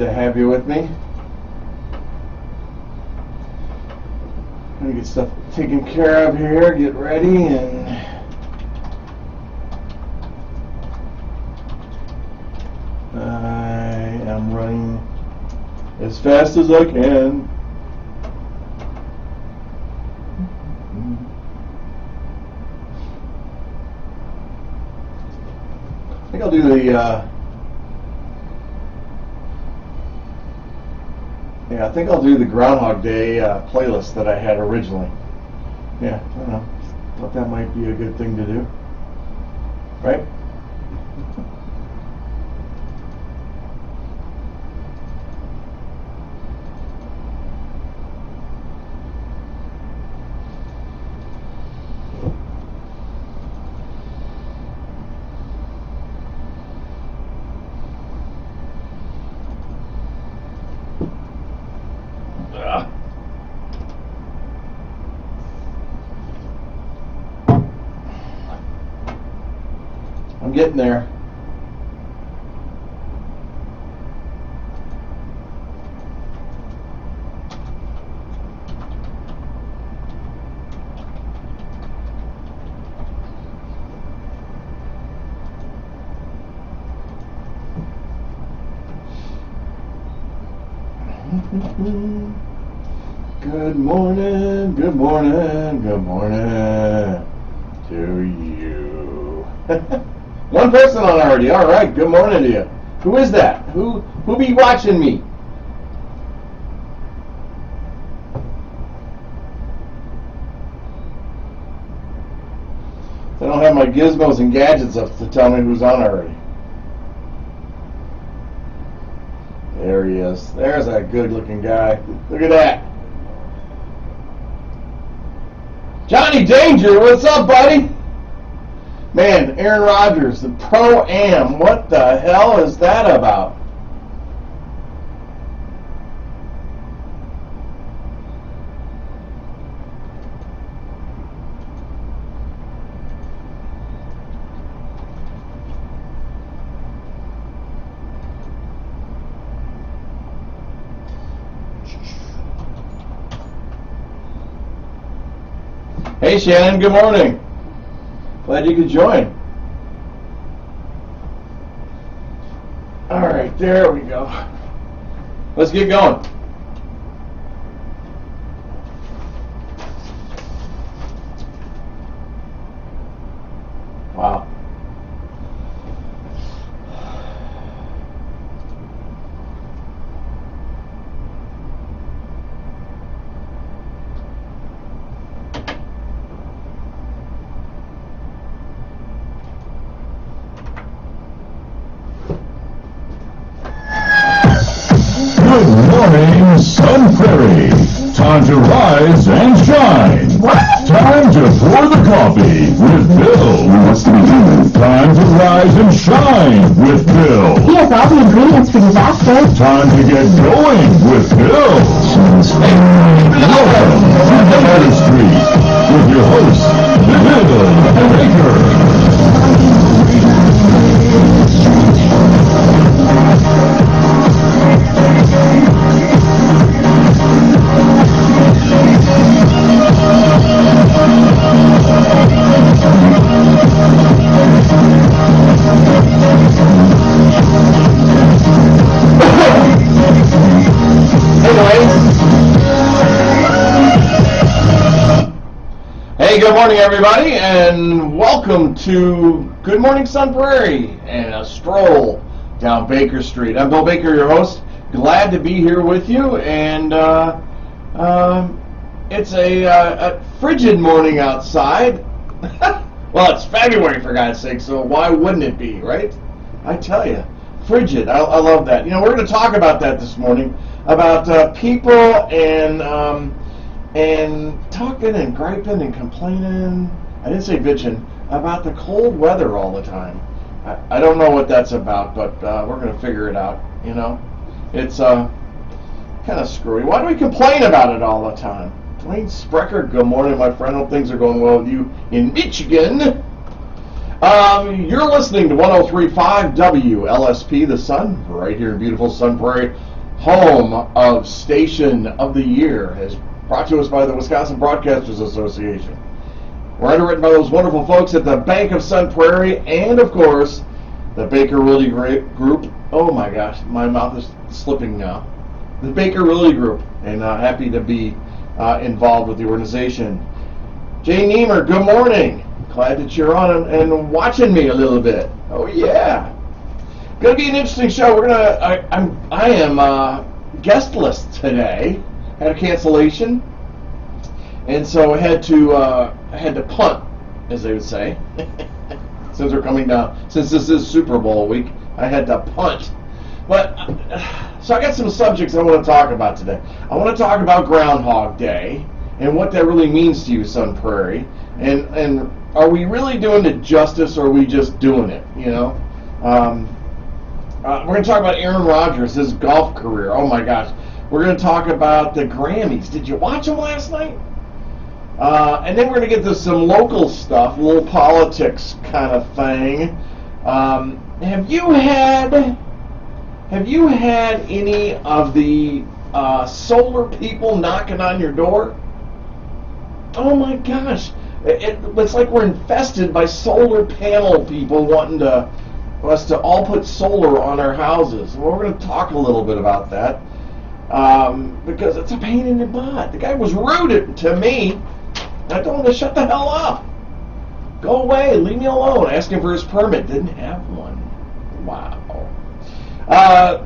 to have you with me. I'm going to get stuff taken care of here, get ready, and I am running as fast as I can. I think I'll do the I think I'll do the Groundhog Day playlist that I had originally. Yeah, I don't know. Thought that might be a good thing to do. Right? I'm getting there. Good morning, good morning, good morning to you. One person on already. All right. Good morning to you. Who is that? Who be watching me? I don't have my gizmos and gadgets up to tell me who's on already. There he is. There's that good-looking guy. Look at that. Johnny Danger, what's up, buddy? Man, Aaron Rodgers, the Pro-Am, what the hell is that about? Hey Shannon, good morning. Glad you could join. All right, there we go. Let's get going. Wow. Good morning, Sun Prairie. Time to rise and shine. What? Time to pour the coffee with Bill. What's to be done? Time to rise and shine with Bill. He has all the ingredients for disaster. Time to get going with Bill. Welcome to Prairie Street with your hosts, Bill Baker. Hey, good morning, everybody, and welcome to Good Morning Sun Prairie and a stroll down Baker Street. I'm Bill Baker, your host. Glad to be here with you, and it's a frigid morning outside. Well, it's February, for God's sake, so why wouldn't it be, right? I tell you, frigid. I love that. You know, we're going to talk about that this morning, about people and talking and griping and complaining, I didn't say bitching, about the cold weather all the time. I don't know what that's about, but we're going to figure it out, you know. It's kind of screwy. Why do we complain about it all the time? Dwayne Sprecher, good morning, my friend. Hope things are going well with you in Michigan. You're listening to 103.5 WLSP, The Sun, right here in beautiful Sun Prairie, home of Station of the Year, is brought to us by the Wisconsin Broadcasters Association. We're underwritten by those wonderful folks at the Bank of Sun Prairie and, of course, the Baker Realty Group. Oh my gosh, my mouth is slipping now. The Baker Realty Group, and happy to be involved with the organization. Jay Niemer, good morning. Glad that you're on and watching me a little bit. Oh yeah. Gonna be an interesting show. I am guestless today. Had a cancellation, and so I had to punt, as they would say. Since we're coming down, since this is Super Bowl week, I had to punt. But so I got some subjects I want to talk about today. I want to talk about Groundhog Day and what that really means to you, Sun Prairie, and are we really doing it justice, or are we just doing it? You know. We're going to talk about Aaron Rodgers, his golf career. Oh my gosh. We're going to talk about the Grammys. Did you watch them last night? And then we're going to get to some local stuff, a little politics kind of thing. Have you had any of the solar people knocking on your door? Oh my gosh. It's like we're infested by solar panel people wanting us to all put solar on our houses. Well, we're going to talk a little bit about that because it's a pain in the butt. The guy was rude to me. I told him to shut the hell up. Go away. Leave me alone. Asked him for his permit. Didn't have one. Wow.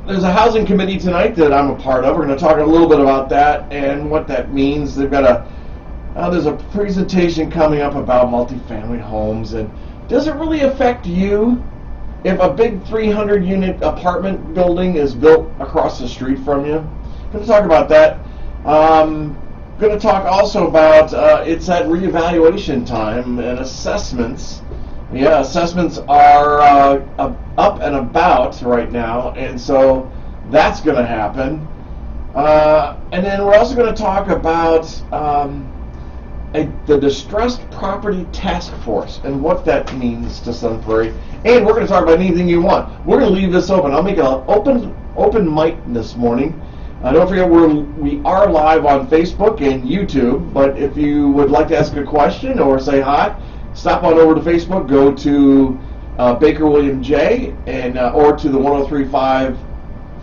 There's a housing committee tonight that I'm a part of. We're going to talk a little bit about that and what that means. They've got there's a presentation coming up about multifamily homes, and does it really affect you if a big 300-unit apartment building is built across the street from you? I'm going to talk about that. Going to talk also about it's that reevaluation time and assessments. Yeah, assessments are up and about right now, and so that's going to happen. And then we're also going to talk about the Distressed Property Task Force and what that means to Sun Prairie. And we're going to talk about anything you want. We're going to leave this open. I'll make an open mic this morning. Don't forget, we are live on Facebook and YouTube, but if you would like to ask a question or say hi, stop on over to Facebook, go to Baker William J, and or to the 103.5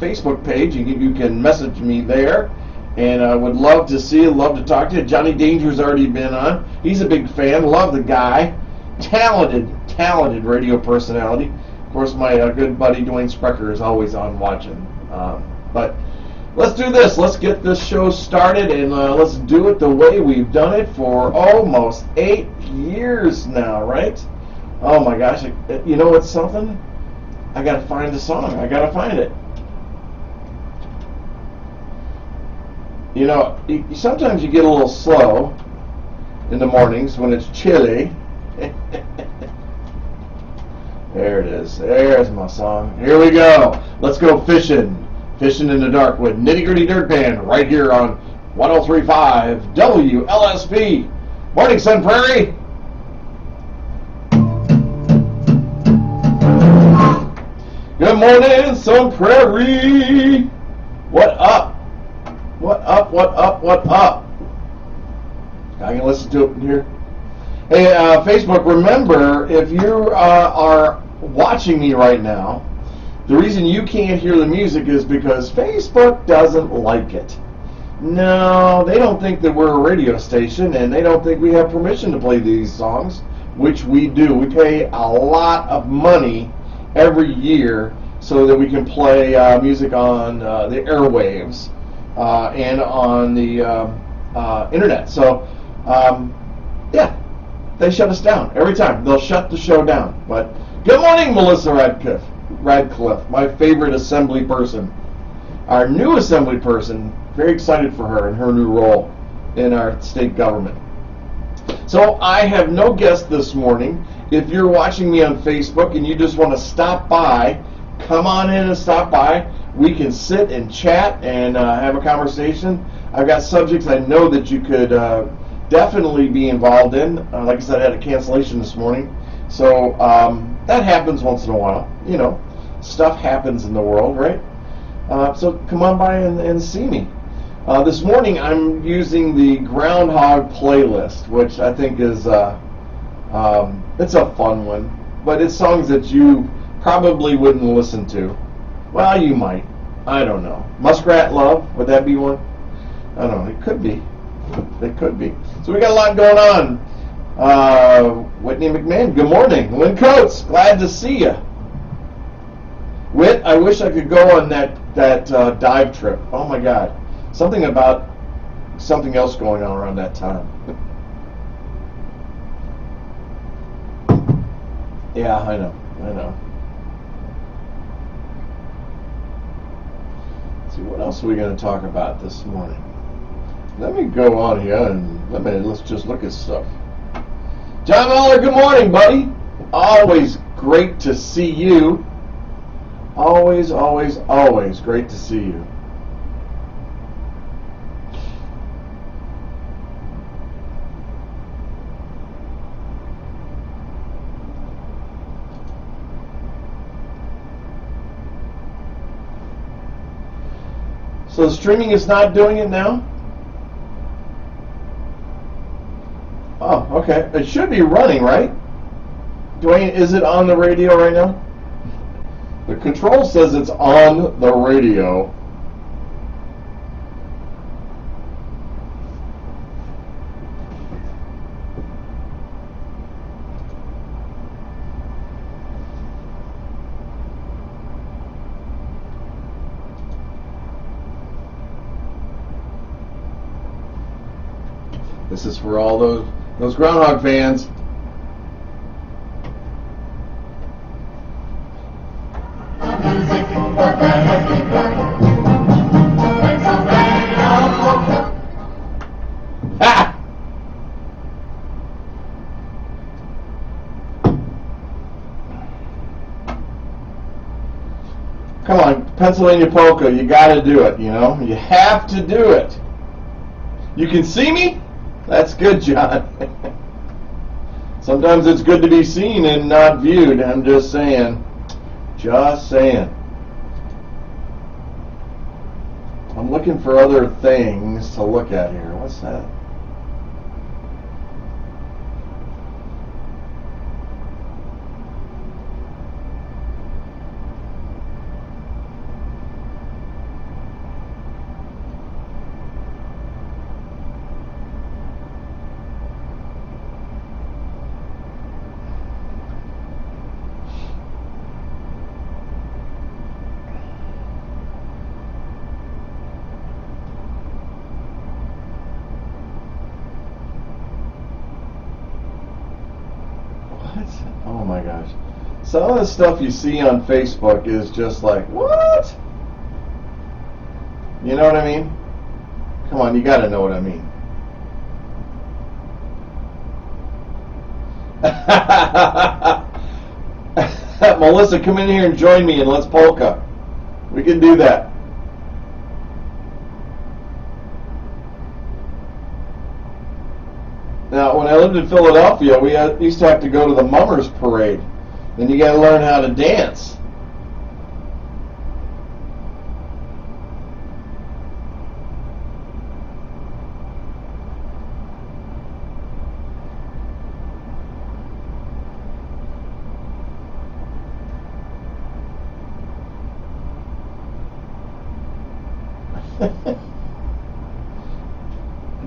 Facebook page, and you can message me there. And I would love to see you, love to talk to you. Johnny Danger's already been on. He's a big fan, love the guy. Talented radio personality. Of course, my good buddy Dwayne Sprecher is always on watching. But let's do this. Let's get this show started, and let's do it the way we've done it for almost 8 years now, right? Oh my gosh. You know what's something? I got to find the song. I got to find it. You know, sometimes you get a little slow in the mornings when it's chilly. There it is. There's my song. Here we go. Let's go fishing. Fishing in the Dark with Nitty Gritty Dirt Band right here on 103.5 WLSP. Morning, Sun Prairie. Good morning, Sun Prairie. What up? What up? I can listen to it here. Hey, Facebook, remember, if you are watching me right now, the reason you can't hear the music is because Facebook doesn't like it. No, they don't think that we're a radio station, and they don't think we have permission to play these songs, which we do. We pay a lot of money every year so that we can play music on the airwaves. And on the internet. So, yeah, they shut us down every time. They'll shut the show down. But good morning, Melissa Radcliffe, my favorite assembly person. Our new assembly person, very excited for her and her new role in our state government. So I have no guest this morning. If you're watching me on Facebook and you just want to stop by, come on in and stop by. We can sit and chat and have a conversation. I've got subjects I know that you could definitely be involved in. Like I said, I had a cancellation this morning. So that happens once in a while. You know, stuff happens in the world, right? So come on by and see me. This morning I'm using the Groundhog playlist, which I think is it's a fun one, but it's songs that you probably wouldn't listen to. Well, you might. I don't know. Muskrat Love, would that be one? I don't know. It could be. It could be. So we got a lot going on. Whitney McMahon, good morning. Lynn Coates, glad to see you. Whit, I wish I could go on that dive trip. Oh my God. Something about something else going on around that time. Yeah, I know. Let's see, what else are we going to talk about this morning? Let me go on here and let's just look at stuff. John Muller, good morning, buddy. Always great to see you. Always great to see you. So the streaming is not doing it now? Oh, okay. It should be running, right? Dwayne, is it on the radio right now? The control says it's on the radio. This is for all those Groundhog fans. Ha! Come on, Pennsylvania Polka, you got to do it, you know? You have to do it. You can see me? That's good, John. Sometimes it's good to be seen and not viewed. I'm just saying. Just saying. I'm looking for other things to look at here. What's that? Oh my gosh. Some of the stuff you see on Facebook is just like, what? You know what I mean? Come on, you gotta know what I mean. Melissa, come in here and join me and let's polka. We can do that. Now, when I lived in Philadelphia, we used to have to go to the Mummers Parade. Then you got to learn how to dance.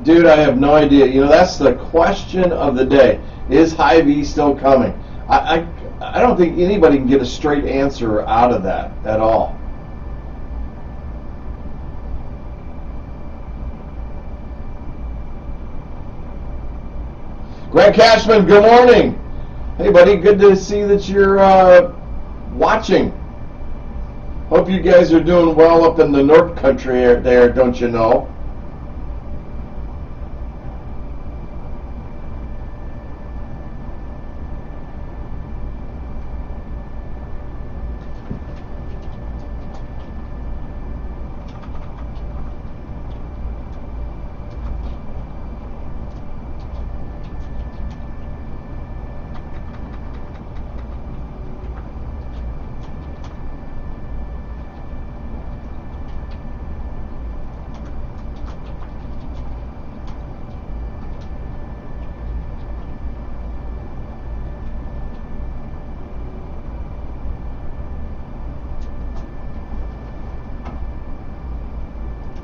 Dude, I have no idea. You know, that's the question of the day. Is Hy-Vee still coming? I don't think anybody can get a straight answer out of that at all. Greg Cashman, good morning. Hey, buddy, good to see that you're watching. Hope you guys are doing well up in the North Country there, don't you know?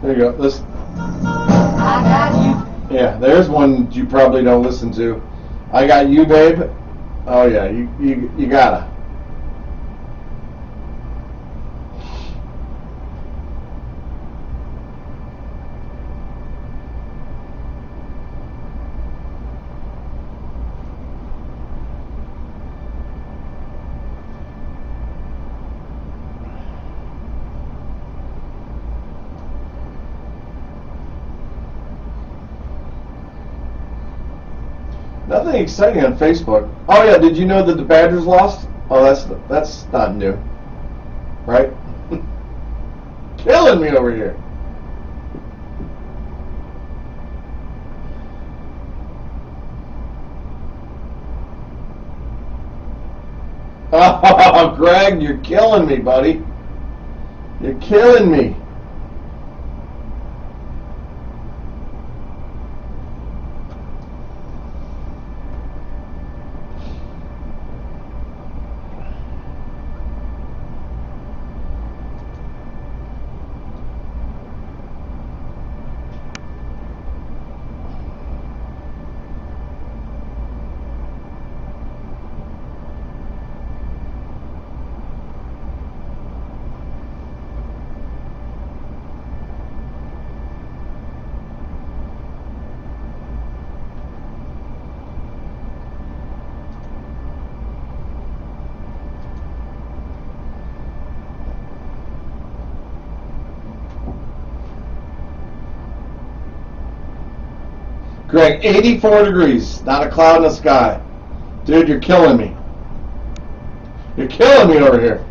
There you go. Listen. I got you. Yeah, there's one you probably don't listen to. I got you, babe. Oh yeah, you gotta. Nothing exciting on Facebook. Oh yeah, did you know that the Badgers lost? Oh, that's not new, right? Killing me over here. Oh, Greg, you're killing me, buddy. You're killing me. Greg, 84 degrees, not a cloud in the sky. Dude, you're killing me. You're killing me over here.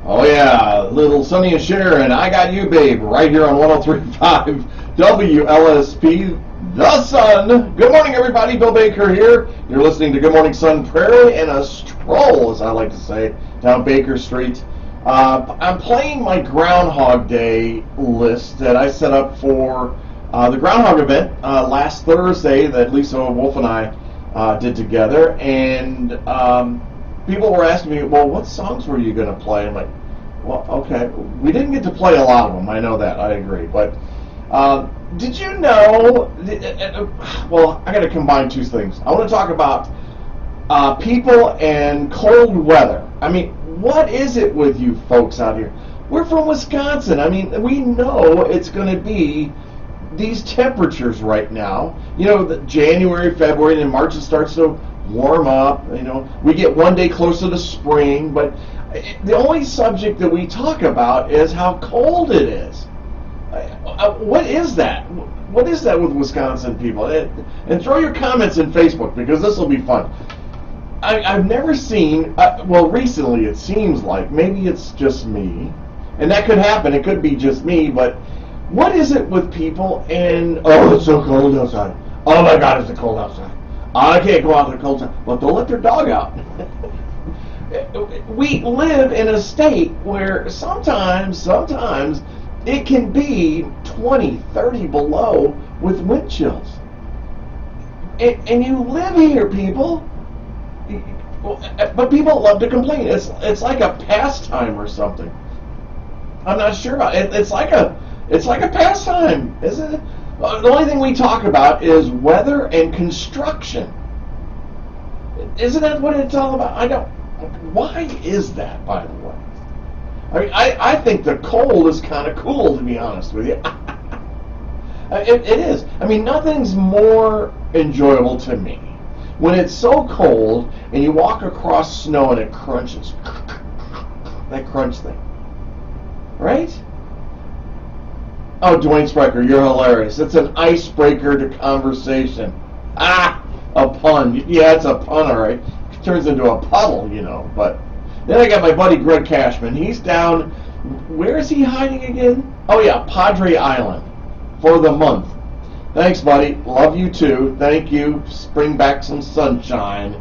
Oh yeah, little Sonny and Sharon, I got you, babe, right here on 103.5 WLSP, The Sun. Good morning, everybody. Bill Baker here. You're listening to Good Morning Sun, Prairie, and a stroll, as I like to say, down Baker Street. I'm playing my Groundhog Day list that I set up for the Groundhog event last Thursday that Lisa Wolf and I did together, and people were asking me, well, what songs were you going to play? I'm like, well, okay. We didn't get to play a lot of them. I know that. I agree. But did you know? Well, I got to combine two things. I want to talk about people and cold weather. I mean, what is it with you folks out here? We're from Wisconsin. I mean, we know it's going to be these temperatures right now. You know, the January, February, and March it starts to warm up. You know, we get one day closer to spring, but the only subject that we talk about is how cold it is. What is that? What is that with Wisconsin people? And throw your comments in Facebook, because this will be fun. I've never seen, well, recently it seems like, maybe it's just me, and that could happen, it could be just me, but what is it with people and, oh, it's so cold outside. Oh my God, it's so cold outside. I can't go out in the cold time. Well, don't let their dog out. We live in a state where sometimes it can be 20, 30 below with wind chills. And you live here, people. But people love to complain. It's like a pastime or something. I'm not sure about it. It's like a pastime, isn't it? The only thing we talk about is weather and construction. Isn't that what it's all about? Why is that, by the way? I mean, I think the cold is kind of cool, to be honest with you. It is. I mean, nothing's more enjoyable to me when it's so cold and you walk across snow and it crunches. That crunch thing. Right? Oh, Dwayne Sprecher, you're hilarious. It's an icebreaker to conversation. Ah, a pun. Yeah, it's a pun, all right. It turns into a puddle, you know. But then I got my buddy Greg Cashman. He's down. Where is he hiding again? Oh, yeah, Padre Island for the month. Thanks, buddy. Love you, too. Thank you. Bring back some sunshine.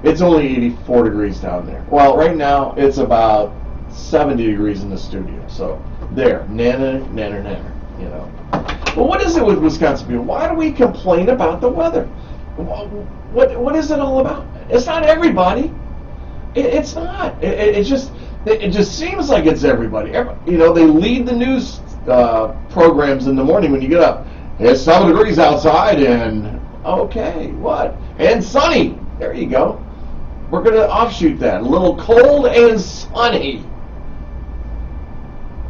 It's only 84 degrees down there. Well, right now, it's about 70 degrees in the studio. So, there. Nanner, you know. Well, what is it with Wisconsin people? Why do we complain about the weather? What is it all about? It's not everybody. It's not. It just seems like it's everybody. They lead the news programs in the morning when you get up. It's 7 degrees outside, and okay, what? And sunny. There you go. We're going to offshoot that. A little cold and sunny.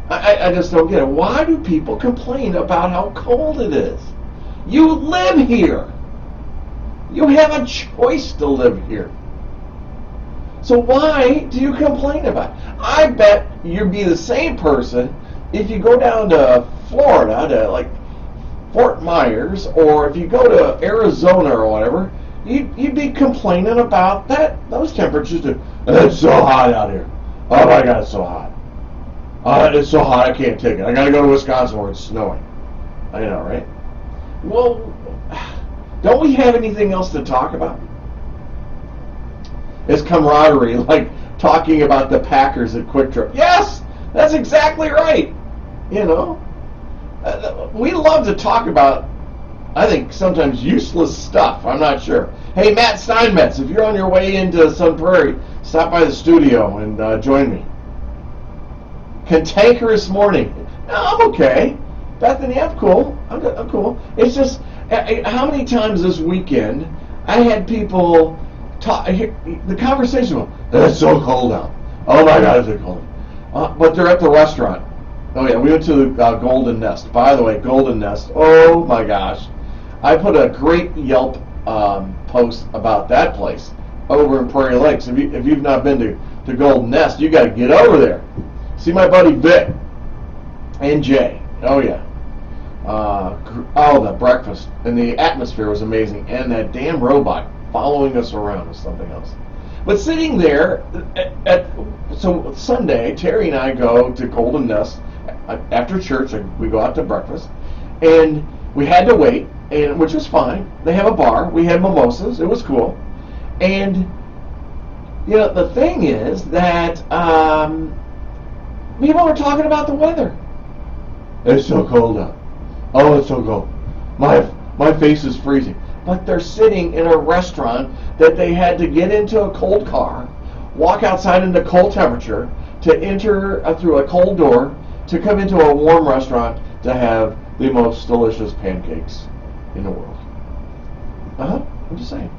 I just don't get it. Why do people complain about how cold it is? You live here. You have a choice to live here. So why do you complain about it? I bet you'd be the same person if you go down to Florida, to like Fort Myers, or if you go to Arizona or whatever, you'd be complaining about those temperatures. It's so hot out here. Oh my God, it's so hot. It's so hot, I can't take it. I got to go to Wisconsin where it's snowing. I know, right? Well, don't we have anything else to talk about? It's camaraderie, like talking about the Packers at Quick Trip. Yes, that's exactly right. We love to talk about, I think, sometimes useless stuff. I'm not sure. Hey, Matt Steinmetz, if you're on your way into Sun Prairie, stop by the studio and join me. Cantankerous morning. No, I'm okay. Bethany, I'm cool. I'm cool. It's just, how many times this weekend I had people talk, the conversation, it's so cold out. Oh my God, it's so cold. But they're at the restaurant. Oh yeah, we went to the Golden Nest. By the way, Golden Nest, oh my gosh. I put a great Yelp post about that place over in Prairie Lakes. If you've not been to Golden Nest, you got to get over there. See my buddy Vic and Jay. Oh yeah. The breakfast and the atmosphere was amazing, and that damn robot following us around was something else. But sitting there so Sunday, Terry and I go to Golden Nest after church. We go out to breakfast, and we had to wait, which was fine. They have a bar. We had mimosas. It was cool, and the thing is that people were talking about the weather. It's so cold out. Oh, it's so cold. My face is freezing. But they're sitting in a restaurant that they had to get into a cold car, walk outside into cold temperature, to enter through a cold door, to come into a warm restaurant to have the most delicious pancakes in the world. I'm just saying.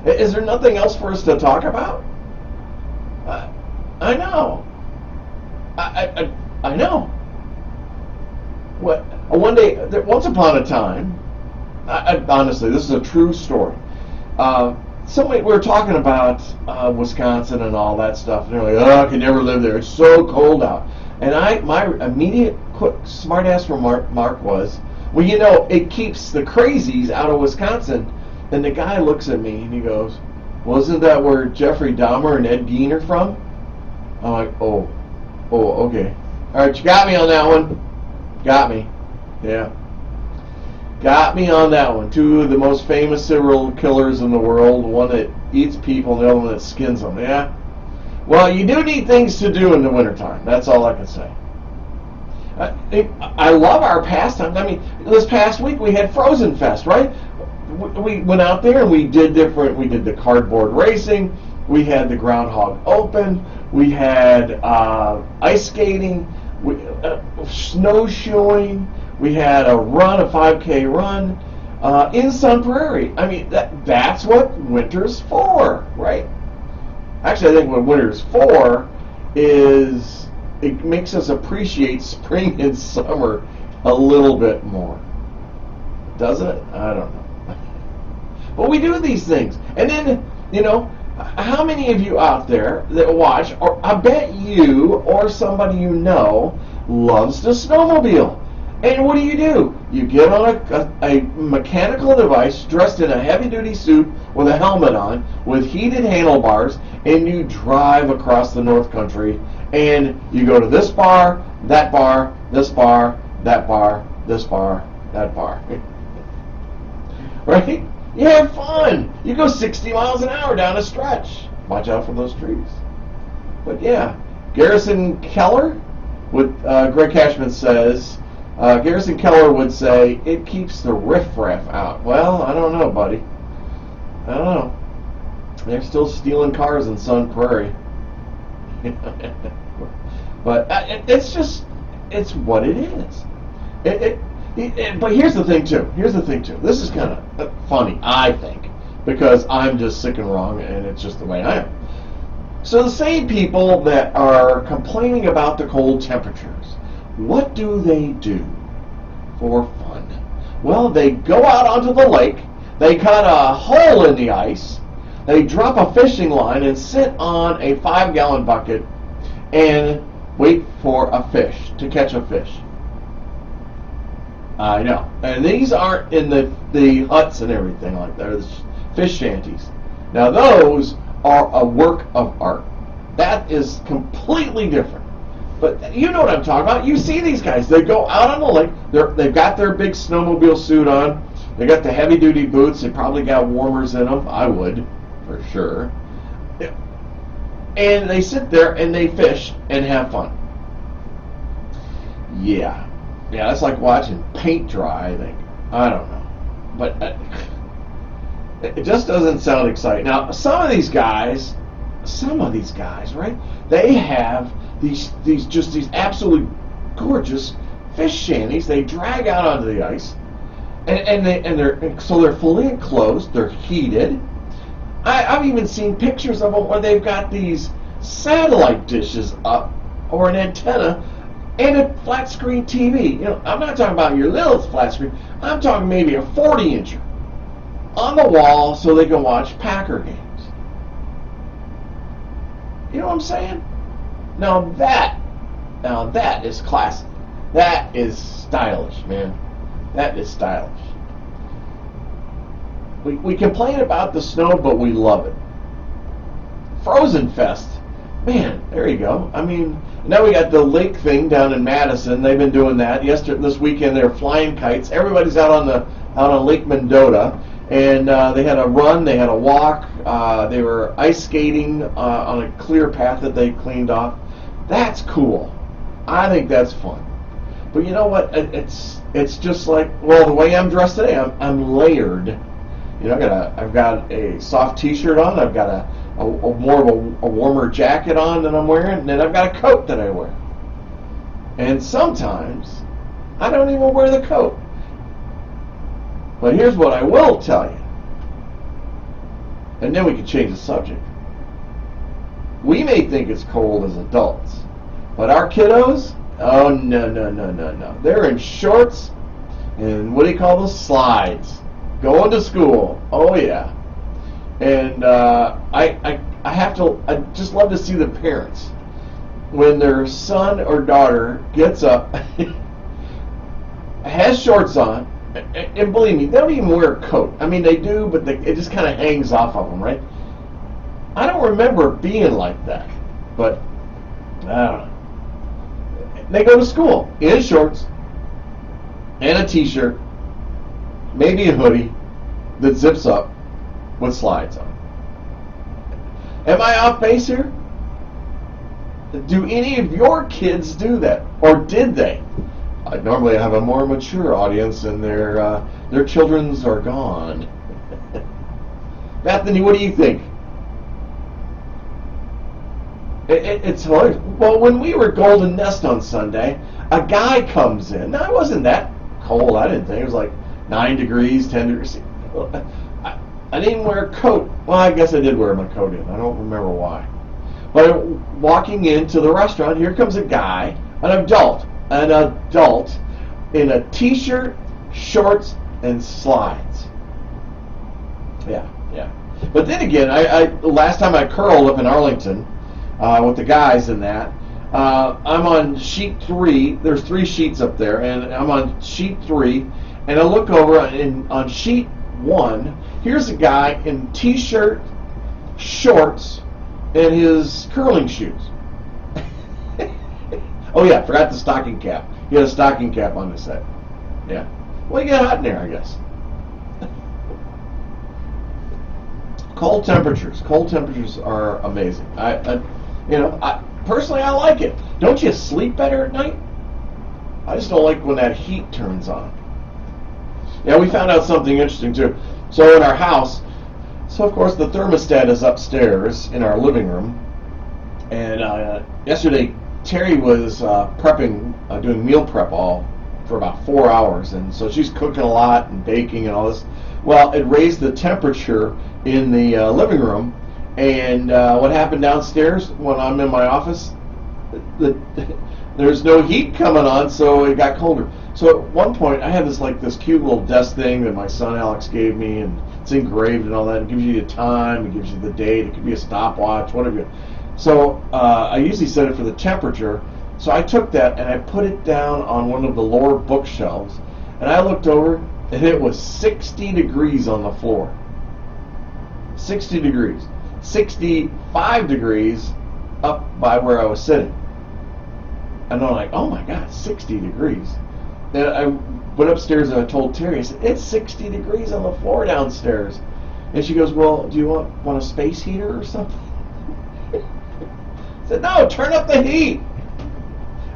Is there nothing else for us to talk about? I know. I know. One day, once upon a time, honestly, this is a true story. We were talking about Wisconsin and all that stuff, and they're like, "Oh, I can never live there. It's so cold out." And my immediate, quick, smart-ass remark was, "Well, it keeps the crazies out of Wisconsin." And the guy looks at me and he goes, "Well, isn't that where Jeffrey Dahmer and Ed Gein are from?" I'm like, "Oh, okay. All right, you got me on that one. Got me. Yeah. Got me on that one. Two of the most famous serial killers in the world. One that eats people and the other one that skins them. Yeah. Well, you do need things to do in the wintertime. That's all I can say. I love our pastime. I mean, this past week we had Frozen Fest, right? We went out there and we did the cardboard racing. We had the Groundhog Open. We had ice skating. Snowshoeing. We had a 5K run in Sun Prairie. I mean, that's what winter's for, right? Actually, I think what winter's for is it makes us appreciate spring and summer a little bit more. Doesn't it? I don't know. But we do these things. And then, how many of you out there that watch, or I bet you or somebody you know loves to snowmobile. And what do? You get on a mechanical device dressed in a heavy-duty suit with a helmet on, with heated handlebars, and you drive across the North Country, and you go to this bar, that bar, this bar, that bar, this bar, that bar. Right? You have fun. You go 60 miles an hour down a stretch. Watch out for those trees. But yeah, Garrison Keller, Greg Cashman says, Garrison Keller would say, it keeps the riffraff out. Well, I don't know, buddy. I don't know. They're still stealing cars in Sun Prairie. But it's just, it's what it is. But here's the thing too. This is kind of funny, I think, because I'm just sick and wrong, and it's just the way I am. So the same people that are complaining about the cold temperatures, what do they do for fun? Well, they go out onto the lake, they cut a hole in the ice, they drop a fishing line and sit on a 5-gallon bucket and wait for a fish, to catch a fish. I know. And these aren't in the huts and everything like that, or the fish shanties. Now those are a work of art. That is completely different. But you know what I'm talking about. You see these guys. They go out on the lake. They've got their big snowmobile suit on. They got the heavy-duty boots. They probably got warmers in them. I would, for sure. And they sit there and they fish and have fun. Yeah, it's like watching paint dry, I think. I don't know. But it just doesn't sound exciting. Now, some of these guys, right? They have these absolutely gorgeous fish shanties. They drag out onto the ice, and they're fully enclosed. They're heated. I've even seen pictures of them where they've got these satellite dishes up, or an antenna, and a flat screen TV. You know, I'm not talking about your little flat screen. I'm talking maybe a 40-incher on the wall so they can watch Packer games. You know what I'm saying? Now that is classic. That is stylish, man. That is stylish. We complain about the snow, but we love it. Frozen Fest. Man, there you go. I mean, now we got the lake thing down in Madison. They've been doing that. This weekend they're flying kites. Everybody's out on Lake Mendota, and they had a run, they had a walk, they were ice skating on a clear path that they cleaned off. That's cool. I think that's fun. But you know what? It's just like, well, the way I'm dressed today, I'm layered. You know, I've got a soft T-shirt on. I've got a more of a warmer jacket on that I'm wearing, and then I've got a coat that I wear. And sometimes I don't even wear the coat. But here's what I will tell you, and then we can change the subject. We may think it's cold as adults, but our kiddos, oh no. They're in shorts and what do you call those, slides, going to school. Oh yeah. And I just love to see the parents when their son or daughter gets up, has shorts on, and believe me, they don't even wear a coat. I mean, they do, but it just kind of hangs off of them, right? I don't remember being like that, but I don't know. They go to school in shorts and a T-shirt, maybe a hoodie that zips up with slides on. Am I off base here? Do any of your kids do that, or did they? I normally have a more mature audience, and their children's are gone. Bethany, what do you think? It's hilarious. Well, when we were at Golden Nest on Sunday, a guy comes in. Now, it wasn't that cold. I didn't think. It was like 9 degrees, 10 degrees. I didn't wear a coat. Well, I guess I did wear my coat in. I don't remember why. But walking into the restaurant, here comes a guy, an adult in a T-shirt, shorts, and slides. Yeah. But then again, I last time I curled up in Arlington with the guys in that, I'm on sheet 3. There's 3 sheets up there, and I'm on sheet 3, and I look over on sheet 1. Here's a guy in T-shirt, shorts, and his curling shoes. Oh yeah, forgot the stocking cap. He had a stocking cap on his head. Yeah. Well, you get hot in there, I guess. Cold temperatures. Cold temperatures are amazing. Personally, I like it. Don't you sleep better at night? I just don't like when that heat turns on. Yeah, we found out something interesting too. So in our house, So of course the thermostat is upstairs in our living room, and yesterday Terry was prepping, doing meal prep all for about 4 hours, and so she's cooking a lot and baking and all this. Well, it raised the temperature in the living room, and what happened downstairs when I'm in my office, there's no heat coming on, so it got colder. So at one point, I had this cute little desk thing that my son Alex gave me, and it's engraved and all that. It gives you the time, it gives you the date, it could be a stopwatch, whatever. So I usually set it for the temperature. So I took that and I put it down on one of the lower bookshelves, and I looked over, and it was 60 degrees on the floor. 60 degrees. 65 degrees up by where I was sitting. And I'm like, oh my God, 60 degrees. Then I went upstairs and I told Terry, I said, it's 60 degrees on the floor downstairs. And she goes, well, do you want a space heater or something? I said, no, turn up the heat.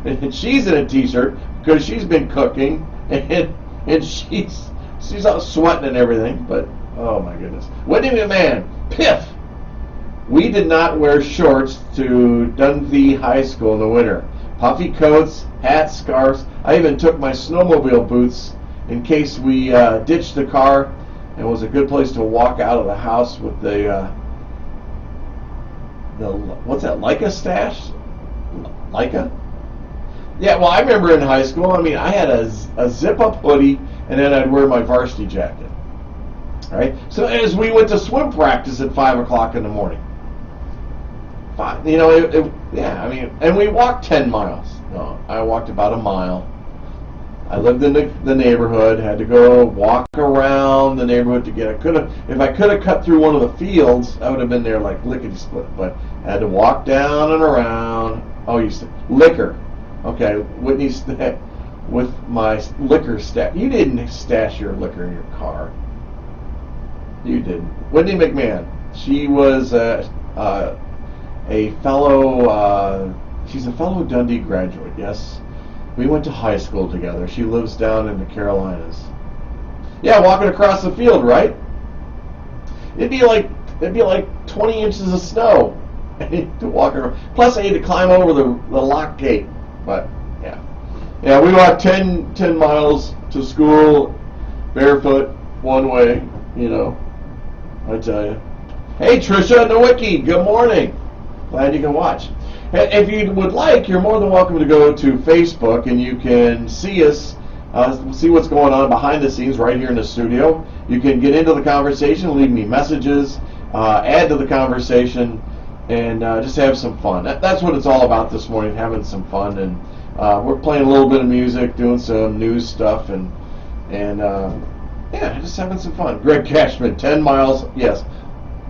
And she's in a t-shirt because she's been cooking, and she's all sweating and everything. But oh my goodness, Whitney McMahon, piff. We did not wear shorts to Dundee High School in the winter. Puffy coats, hats, scarves. I even took my snowmobile boots in case we ditched the car, and it was a good place to walk out of the house with the what's that, Leica stash? Leica? Yeah, well, I remember in high school, I mean, I had a zip-up hoodie, and then I'd wear my varsity jacket. Right? So as we went to swim practice at 5 o'clock in the morning. You know, yeah, I mean, and we walked 10 miles. No, I walked about a mile. I lived in the neighborhood, had to go walk around the neighborhood to get. If I could have cut through one of the fields, I would have been there like lickety-split. But I had to walk down and around. Oh, you said liquor. Okay, Whitney's with my liquor stash. You didn't stash your liquor in your car. You didn't. Whitney McMahon. She was a fellow. She's a fellow Dundee graduate. Yes, we went to high school together. She lives down in the Carolinas. Yeah, walking across the field, right? It'd be like 20 inches of snow to walk around. Plus, I had to climb over the lock gate. But yeah, we walked 10 miles to school barefoot one way. You know, I tell you. Hey, Trisha Nowicki, good morning. Glad you can watch. If you would like, you're more than welcome to go to Facebook, and you can see us, see what's going on behind the scenes right here in the studio. You can get into the conversation, leave me messages, add to the conversation, and just have some fun. That's what it's all about this morning, having some fun. And we're playing a little bit of music, doing some news stuff, and yeah, just having some fun. Greg Cashman, 10 miles, yes,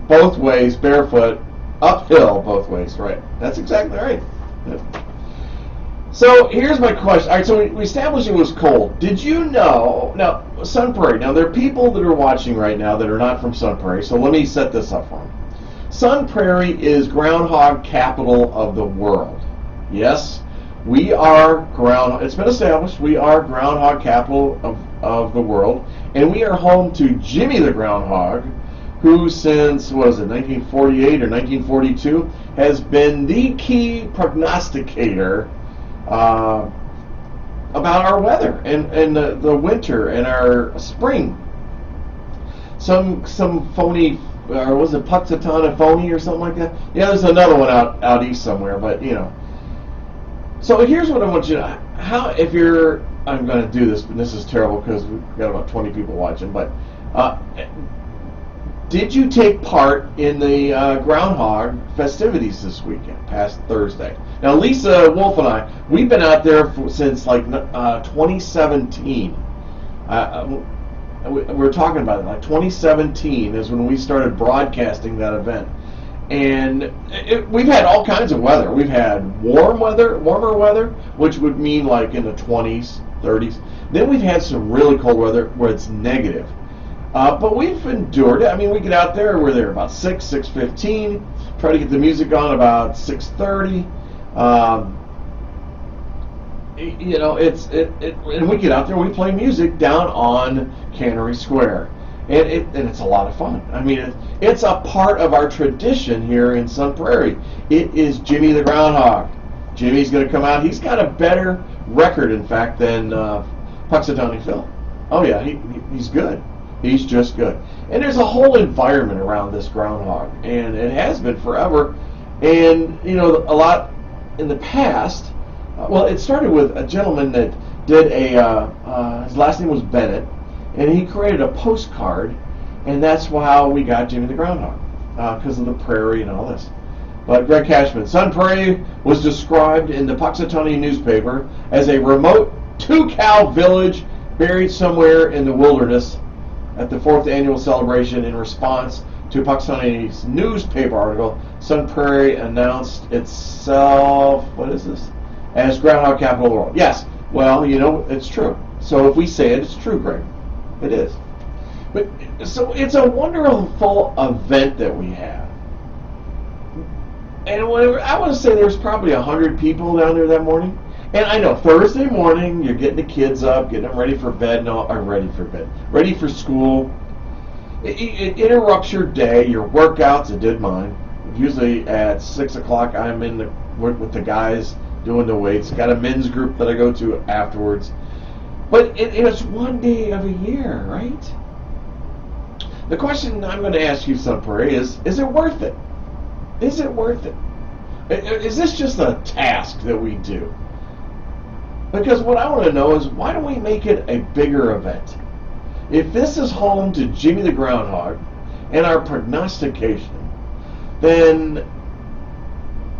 both ways, barefoot, uphill both ways, right? That's exactly right. Yeah. So here's my question. All right, so we established it was cold. Did you know, now, Sun Prairie, now there are people that are watching right now that are not from Sun Prairie, so let me set this up for them. Sun Prairie is groundhog capital of the world. Yes, we are it's been established, we are groundhog capital of the world, and we are home to Jimmy the Groundhog, who since, 1948 or 1942, has been the key prognosticator about our weather and the winter and our spring. Some phony, or was it Puxatawny phony or something like that? Yeah, there's another one out east somewhere, but you know. So here's what I want you to, I'm going to do this, but this is terrible because we've got about 20 people watching, but did you take part in the groundhog festivities this weekend, past Thursday? Now, Lisa Wolf and I, we've been out there since like 2017. We were talking about it. Like 2017 is when we started broadcasting that event. And we've had all kinds of weather. We've had warmer weather, which would mean like in the 20s, 30s. Then we've had some really cold weather where it's negative. But we've endured it. I mean, we get out there, we're there about 6:15, try to get the music on about 6:30. You know, and we get out there, we play music down on Cannery Square. and it's a lot of fun. I mean, it's a part of our tradition here in Sun Prairie. It is Jimmy the Groundhog. Jimmy's going to come out. He's got a better record, in fact, than Puxatawny Phil. Oh yeah, he's good. He's just good. And there's a whole environment around this groundhog, and it has been forever. And you know, a lot in the past. Well, it started with a gentleman that did his last name was Bennett, and he created a postcard, and that's how we got Jimmy the Groundhog, because of the prairie and all this. But Greg Cashman, Sun Prairie was described in the Puxatawny newspaper as a remote two-cow village buried somewhere in the wilderness at the 4th annual celebration. In response to Puxatawny's newspaper article, Sun Prairie announced itself, what is this, as Groundhog Capital of the World. Yes, well, you know, it's true. So if we say it, it's true, Greg. It is. But so it's a wonderful event that we have. And I want to say there's probably 100 people down there that morning. And I know Thursday morning, you're getting the kids up, getting them ready for bed, ready for school. It interrupts your day, your workouts. It did mine. Usually at 6 o'clock, I'm in the work with the guys doing the weights. Got a men's group that I go to afterwards. But it's one day of a year, right? The question I'm going to ask you, Sun Prairie, is it worth it? Is it worth it? Is this just a task that we do? Because what I want to know is, why don't we make it a bigger event? If this is home to Jimmy the Groundhog and our prognostication, then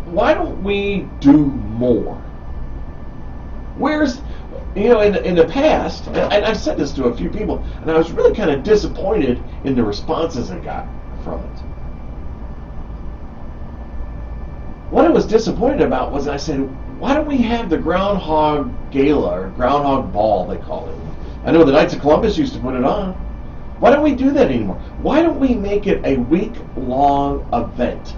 why don't we do more? Where's, you know, in the past, and I've said this to a few people, and I was really kind of disappointed in the responses I got from it. What I was disappointed about was, I said, why don't we have the Groundhog Gala, or Groundhog Ball, they call it. I know the Knights of Columbus used to put it on. Why don't we do that anymore? Why don't we make it a week-long event?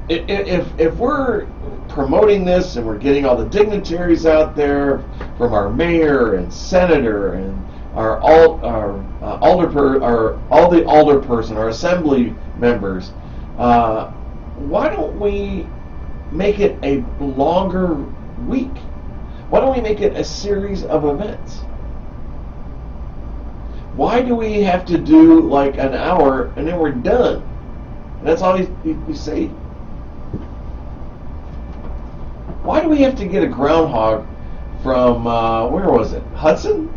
If we're promoting this and we're getting all the dignitaries out there, from our mayor and senator and all the alderperson, our assembly members, why don't we make it a longer week? Why don't we make it a series of events? Why do we have to do like an hour and then we're done? And that's all you say. Why do we have to get a groundhog from, where was it? Hudson?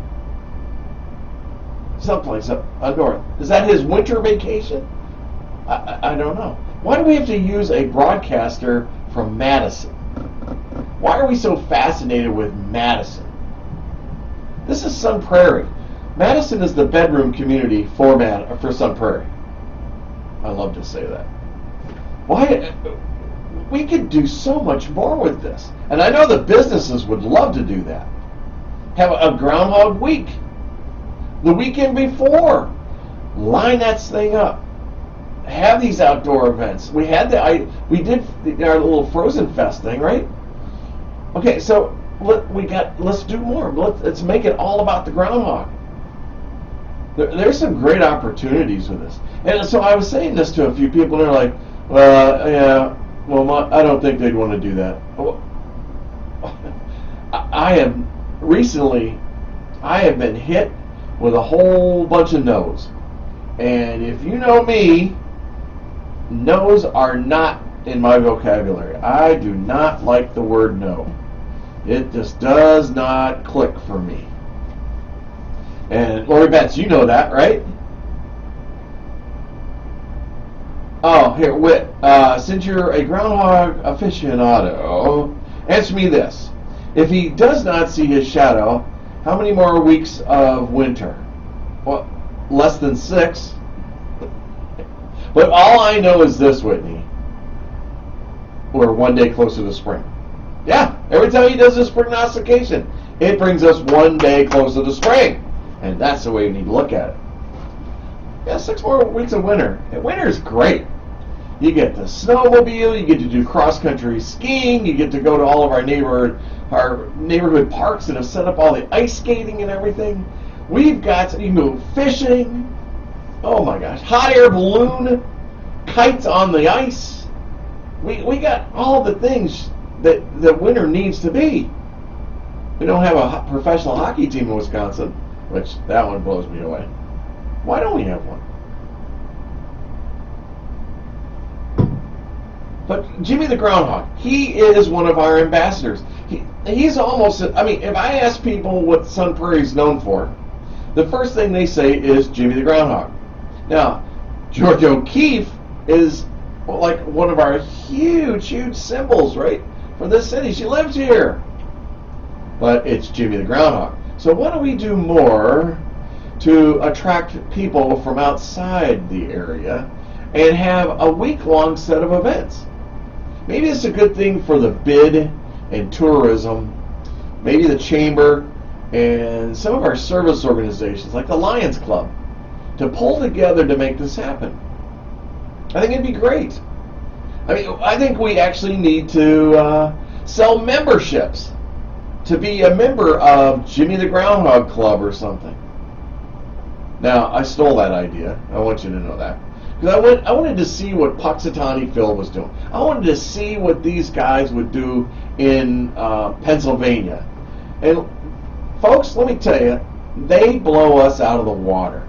Someplace up north. Is that his winter vacation? I don't know. Why do we have to use a broadcaster from Madison? Why are we so fascinated with Madison? This is Sun Prairie. Madison is the bedroom community for Sun Prairie. I love to say that. Why? We could do so much more with this. And I know the businesses would love to do that. Have a Groundhog Week. The weekend before. Line that thing up. Have these outdoor events. We did our little Frozen Fest thing, right? Okay, so let's do more. Let's make it all about the groundhog. There's some great opportunities with this. And so I was saying this to a few people, and they're like, well, yeah, well, I don't think they'd want to do that. I have been hit with a whole bunch of no's. And if you know me, no's are not in my vocabulary. I do not like the word no. It just does not click for me. And Lori Betts, you know that, right? Oh, here, Whit. Since you're a groundhog aficionado, answer me this. If he does not see his shadow, how many more weeks of winter? Well, less than 6. But all I know is this, Whitney. We're one day closer to spring. Yeah, every time he does this prognostication, it brings us one day closer to spring. And that's the way we need to look at it. Yeah, 6 more weeks of winter. And winter is great. You get to snowmobile, you get to do cross-country skiing, you get to go to all of our neighborhood parks that have set up all the ice skating and everything. You can go fishing. Oh my gosh. Hot air balloon, kites on the ice. We got all the things that winter needs to be. We don't have a professional hockey team in Wisconsin, which that one blows me away. Why don't we have one? But Jimmy the Groundhog, he is one of our ambassadors. He's almost, I mean, if I ask people what Sun Prairie is known for, the first thing they say is Jimmy the Groundhog. Now, George O'Keefe is like one of our huge symbols, right, for this city. She lives here. But it's Jimmy the Groundhog. So why don't we do more to attract people from outside the area and have a week-long set of events? Maybe it's a good thing for the bid and tourism, maybe the chamber and some of our service organizations like the Lions Club to pull together to make this happen. I think it'd be great. I mean, I think we actually need to sell memberships to be a member of Jimmy the Groundhog Club or something. Now, I stole that idea. I want you to know that. Because I wanted to see what Puxatawny Phil was doing. I wanted to see what these guys would do in Pennsylvania. And folks, let me tell you, they blow us out of the water.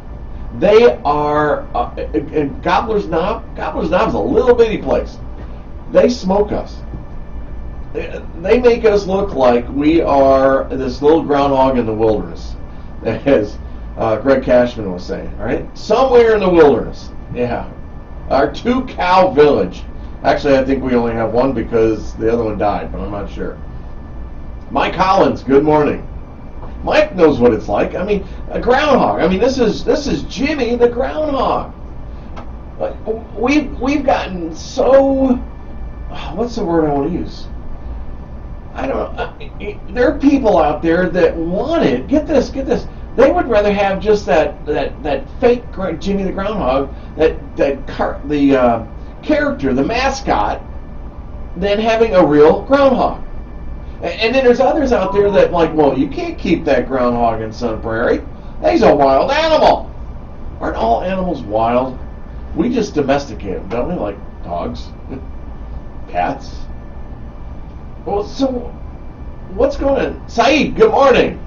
They are, and Gobbler's Knob is a little bitty place. They smoke us. They make us look like we are this little groundhog in the wilderness, as Greg Cashman was saying, all right? Somewhere in the wilderness. Yeah. Our 2-cow village. Actually, I think we only have one because the other one died, but I'm not sure. Mike Collins, good morning. Mike knows what it's like. I mean, a groundhog. I mean, this is Jimmy the Groundhog. We've gotten so, what's the word I want to use? I don't know. There are people out there that want it. Get this. They would rather have just that fake Jimmy the Groundhog, the character, the mascot, than having a real groundhog. And then there's others out there that like, well, you can't keep that groundhog in Sun Prairie. He's a wild animal. Aren't all animals wild? We just domesticate them, don't we? Like dogs, cats. Well, so what's going on? Saeed, good morning.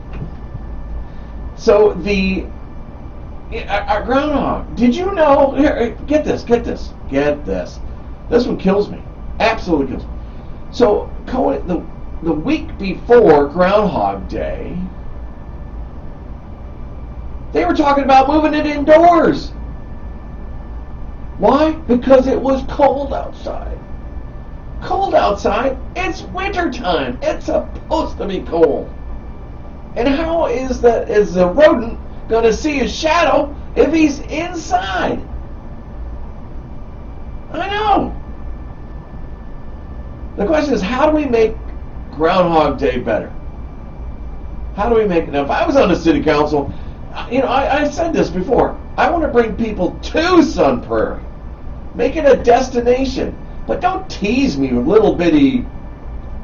So our groundhog, did you know, here, get this. This one kills me. Absolutely kills me. So the week before Groundhog Day, they were talking about moving it indoors. Why? Because it was cold outside. Cold outside? It's winter time. It's supposed to be cold. And how is the rodent going to see his shadow if he's inside? I know. The question is, how do we make Groundhog Day better? How do we make it? Now, if I was on the city council, you know, I said this before. I want to bring people to Sun Prairie. Make it a destination. But don't tease me with little bitty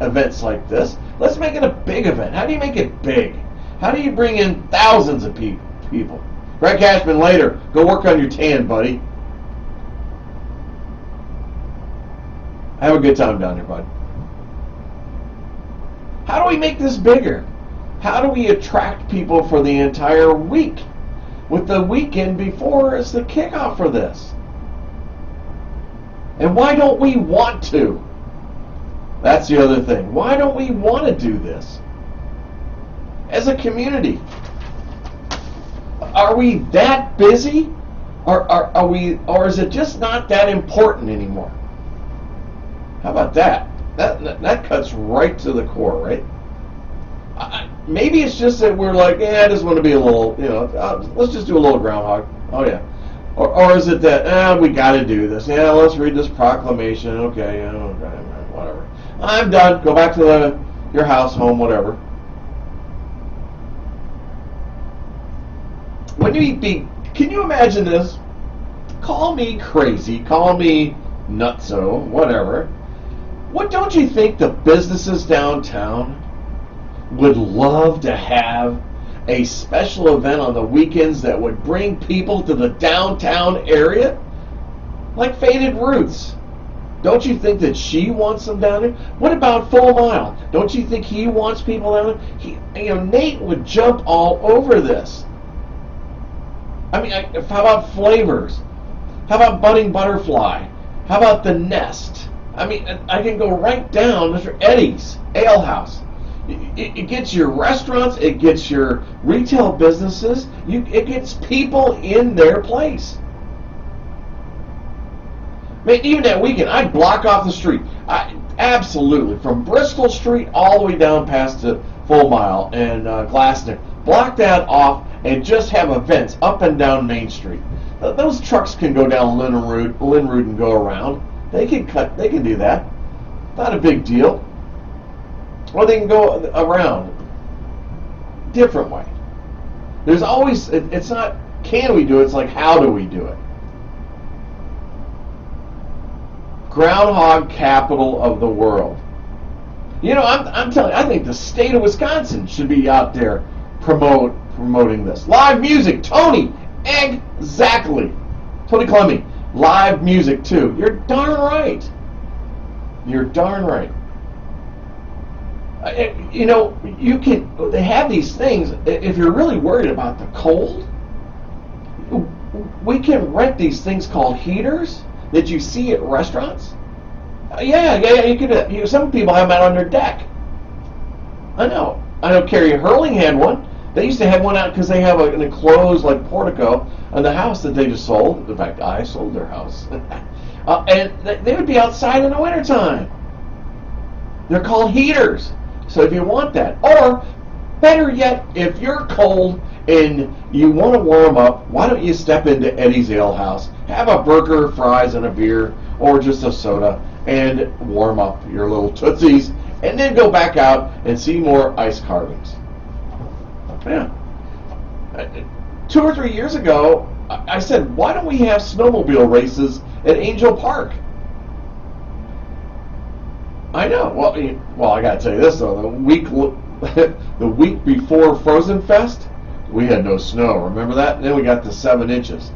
events like this. Let's make it a big event. How do you make it big? How do you bring in thousands of people? Greg Cashman, later. Go work on your tan, buddy. Have a good time down there, bud. How do we make this bigger? How do we attract people for the entire week? With the weekend before is the kickoff for this. And why don't we want to? That's the other thing. Why don't we want to do this? As a community. Are we that busy? Or is it just not that important anymore? How about that? That cuts right to the core, right? Maybe it's just that we're like, I just want to be a little, let's just do a little groundhog. Oh yeah. Or is it that, we got to do this. Yeah, let's read this proclamation. Okay, whatever. I'm done. Go back to your house, home, whatever. Can you imagine this? Call me crazy. Call me nutso. Whatever. What don't you think the businesses downtown would love to have a special event on the weekends that would bring people to the downtown area? Like Faded Roots. Don't you think that she wants them down there? What about Full Mile? Don't you think he wants people down there? Nate would jump all over this. I mean, how about Flavors? How about Budding Butterfly? How about The Nest? I mean, I can go right down Mr. Eddie's Ale House. It gets your restaurants, it gets your retail businesses, it gets people in their place. Man, even that weekend, I'd block off the street. Absolutely, from Bristol Street all the way down past to Full Mile and Glassnick. Block that off and just have events up and down Main Street. Those trucks can go down Linroot and go around. They can do that. Not a big deal. Or they can go around. Different way. There's always, it's not can we do it, it's like how do we do it. Groundhog capital of the world. I'm telling you, I think the state of Wisconsin should be out there promoting this. Live music, Tony, exactly. Tony Clemmy, live music too. You're darn right. You're darn right. They have these things. If you're really worried about the cold, we can rent these things called heaters that you see at restaurants. Yeah, you could. Some people have them out on their deck. I know Carrie Hurling had one. They used to have one out because they have an enclosed like portico on the house that they just sold. In fact, I sold their house. And they would be outside in the wintertime. They're called heaters. So if you want that, or better yet, if you're cold and you want to warm up, why don't you step into Eddie's Ale House, have a burger, fries, and a beer, or just a soda, and warm up your little tootsies, and then go back out and see more ice carvings. Yeah. 2 or 3 years ago, I said, why don't we have snowmobile races at Angel Park? I know. Well, I got to tell you this though. The week before Frozen Fest, we had no snow. Remember that? And then we got to 7 inches.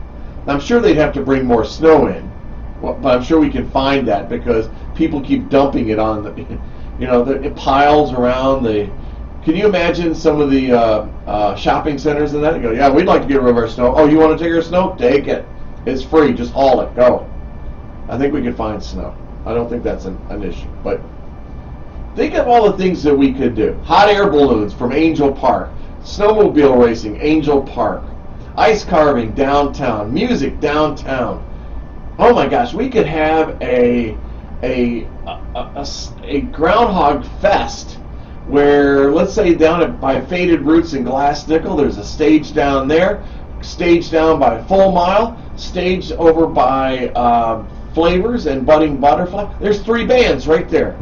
I'm sure they'd have to bring more snow in, but I'm sure we can find that because people keep dumping it on it piles around the. Can you imagine some of the shopping centers and that? You go, yeah, we'd like to get rid of our snow. Oh, you want to take our snow? Take it. It's free. Just haul it. Go. I think we can find snow. I don't think that's an issue. But think of all the things that we could do. Hot air balloons from Angel Park. Snowmobile racing, Angel Park. Ice carving downtown. Music downtown. Oh my gosh, we could have a Groundhog Fest where, let's say down by Faded Roots in Glass Nickel, there's a stage down there, stage down by Full Mile, stage over by Flavors and Budding Butterfly. There's 3 bands right there.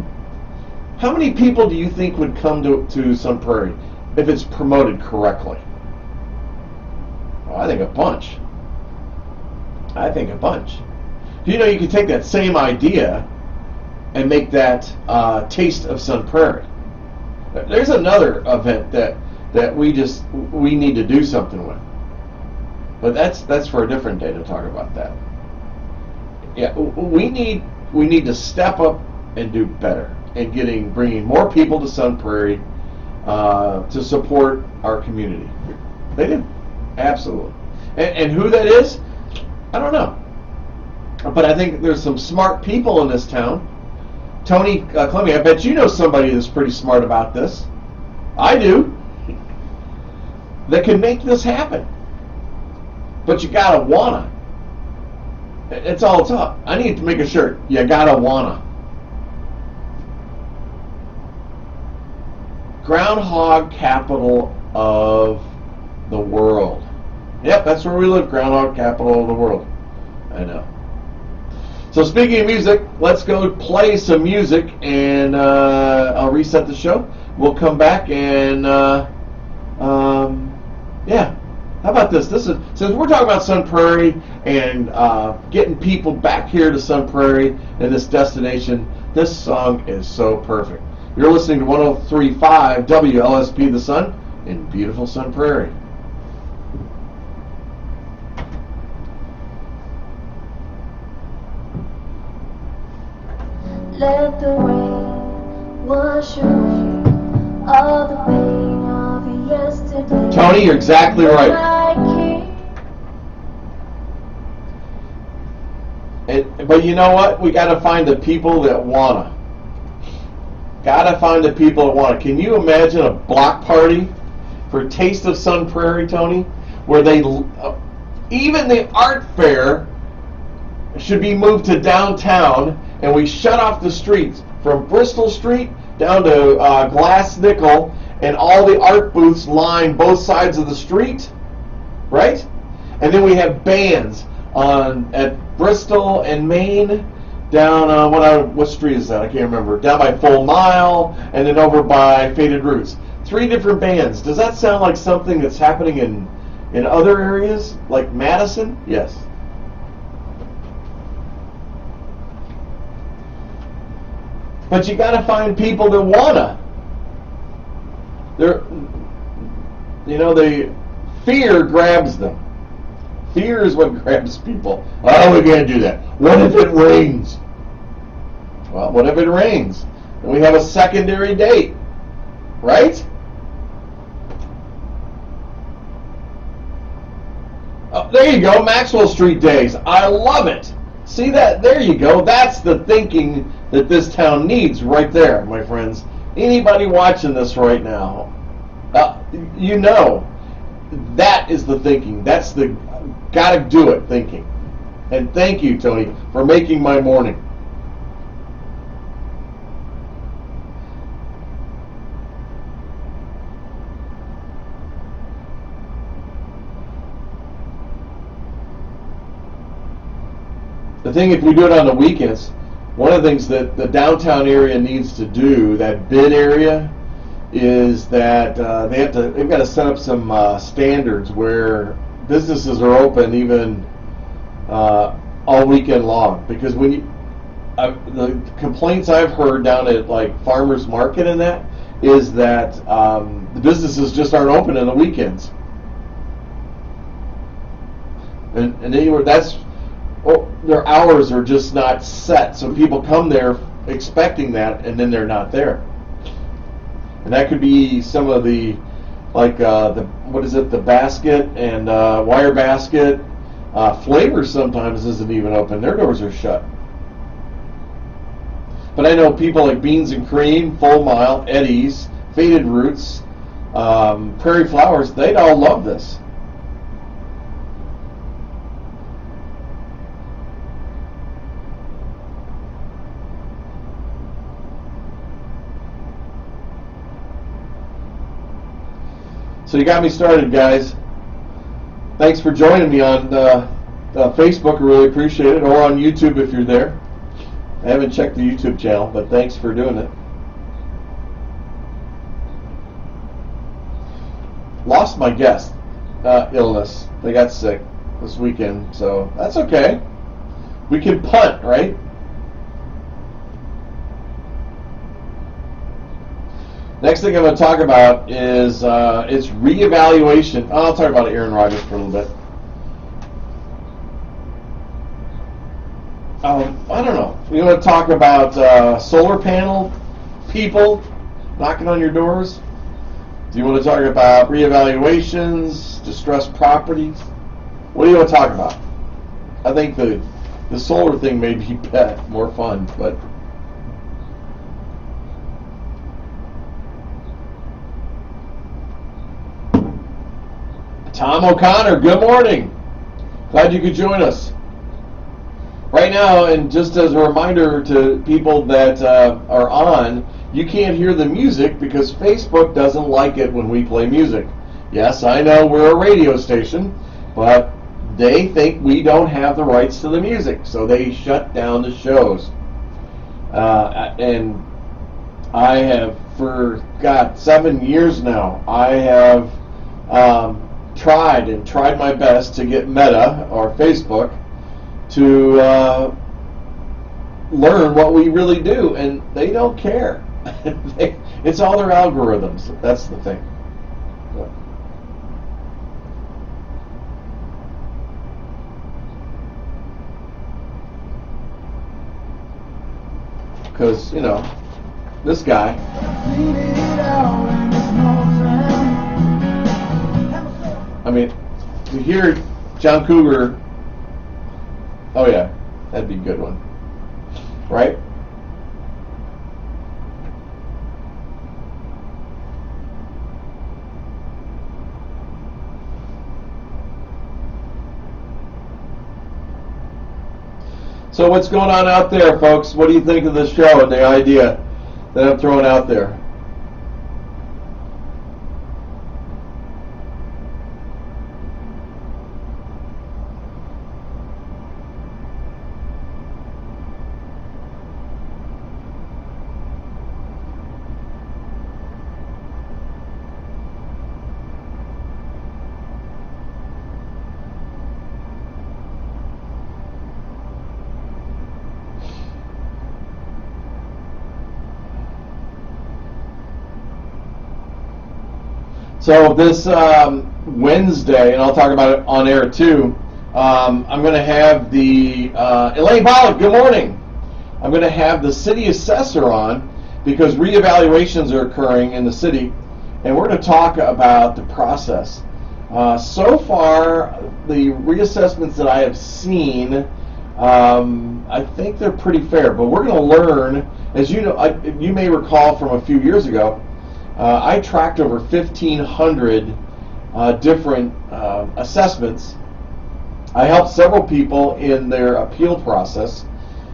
How many people do you think would come to Sun Prairie if it's promoted correctly? Well, I think a bunch. You can take that same idea and make that Taste of Sun Prairie. There's another event that we need to do something with. But that's for a different day to talk about that. Yeah, we need to step up and do better and bringing more people to Sun Prairie to support our community. They do, absolutely. And who that is, I don't know. But I think there's some smart people in this town. Tony Clemmy, I bet you know somebody that's pretty smart about this. I do. That can make this happen. But you gotta wanna. It's all tough. I need to make a shirt. You gotta wanna. Groundhog capital of the world. Yep, that's where we live. Groundhog capital of the world. I know. So speaking of music, let's go play some music, and I'll reset the show. We'll come back and yeah. How about this? This is, since we're talking about Sun Prairie and getting people back here to Sun Prairie and this destination, this song is so perfect. You're listening to 103.5 WLSP The Sun, in beautiful Sun Prairie. Let the rain wash away all the pain of yesterday. Tony, you're exactly right. But you know what? We got to find the people that wanna. Got to find the people that wanna. Can you imagine a block party for Taste of Sun Prairie, Tony, where they even the art fair should be moved to downtown, and we shut off the streets from Bristol Street down to Glass Nickel, and all the art booths line both sides of the street, right? And then we have bands at Bristol and Maine, down what street is that? I can't remember. Down by Full Mile, and then over by Faded Roots. 3 different bands. Does that sound like something that's happening in other areas, like Madison? Yes. But you got to find people that wanna. The fear grabs them. Fear is what grabs people. Oh, we can't do that. What if it rains? Well, what if it rains? And we have a secondary date, right? Oh, there you go, Maxwell Street Days. I love it. See that? There you go. That's the thinking that this town needs right there, my friends. Anybody watching this right now, that is the thinking. That's the gotta do it thinking. And thank you, Tony, for making my morning. The thing, if we do it on the weekends, one of the things that the downtown area needs to do, that bid area, is that they've got to set up some standards where businesses are open even all weekend long. Because when the complaints I've heard down at like Farmers Market and that is that the businesses just aren't open on the weekends, and their hours are just not set, so people come there expecting that, and then they're not there. And that could be some of the, the basket and wire basket. Flavor sometimes isn't even open. Their doors are shut. But I know people like Beans and Cream, Full Mile, Eddie's, Faded Roots, Prairie Flowers, they'd all love this. So you got me started, guys. Thanks for joining me on Facebook. I really appreciate it. Or on YouTube if you're there. I haven't checked the YouTube channel, but thanks for doing it. Lost my guest. Illness. They got sick this weekend, so that's okay. We can punt, right? Next thing I'm going to talk about is its reevaluation. I'll talk about Aaron Rodgers for a little bit. I don't know. We want to talk about solar panel people knocking on your doors? Do you want to talk about reevaluations, distressed properties? What do you want to talk about? I think the solar thing may be more fun, but... Tom O'Connor, good morning. Glad you could join us. Right now, and just as a reminder to people that are on, you can't hear the music because Facebook doesn't like it when we play music. Yes, I know we're a radio station, but they think we don't have the rights to the music, so they shut down the shows. And I have, for 7 years now, I have tried my best to get Meta or Facebook to learn what we really do, and they don't care. It's all their algorithms. That's the thing. because, this guy. I mean, to hear John Cougar, oh yeah, that'd be a good one, right? So what's going on out there, folks? What do you think of the show and the idea that I'm throwing out there? So this Wednesday, and I'll talk about it on air too, I'm going to have the, Elaine Pollock, good morning. I'm going to have the city assessor on because reevaluations are occurring in the city, and we're going to talk about the process. So far, the reassessments that I have seen, I think they're pretty fair, but we're going to learn, as you know, you may recall from a few years ago, I tracked over 1,500 different assessments. I helped several people in their appeal process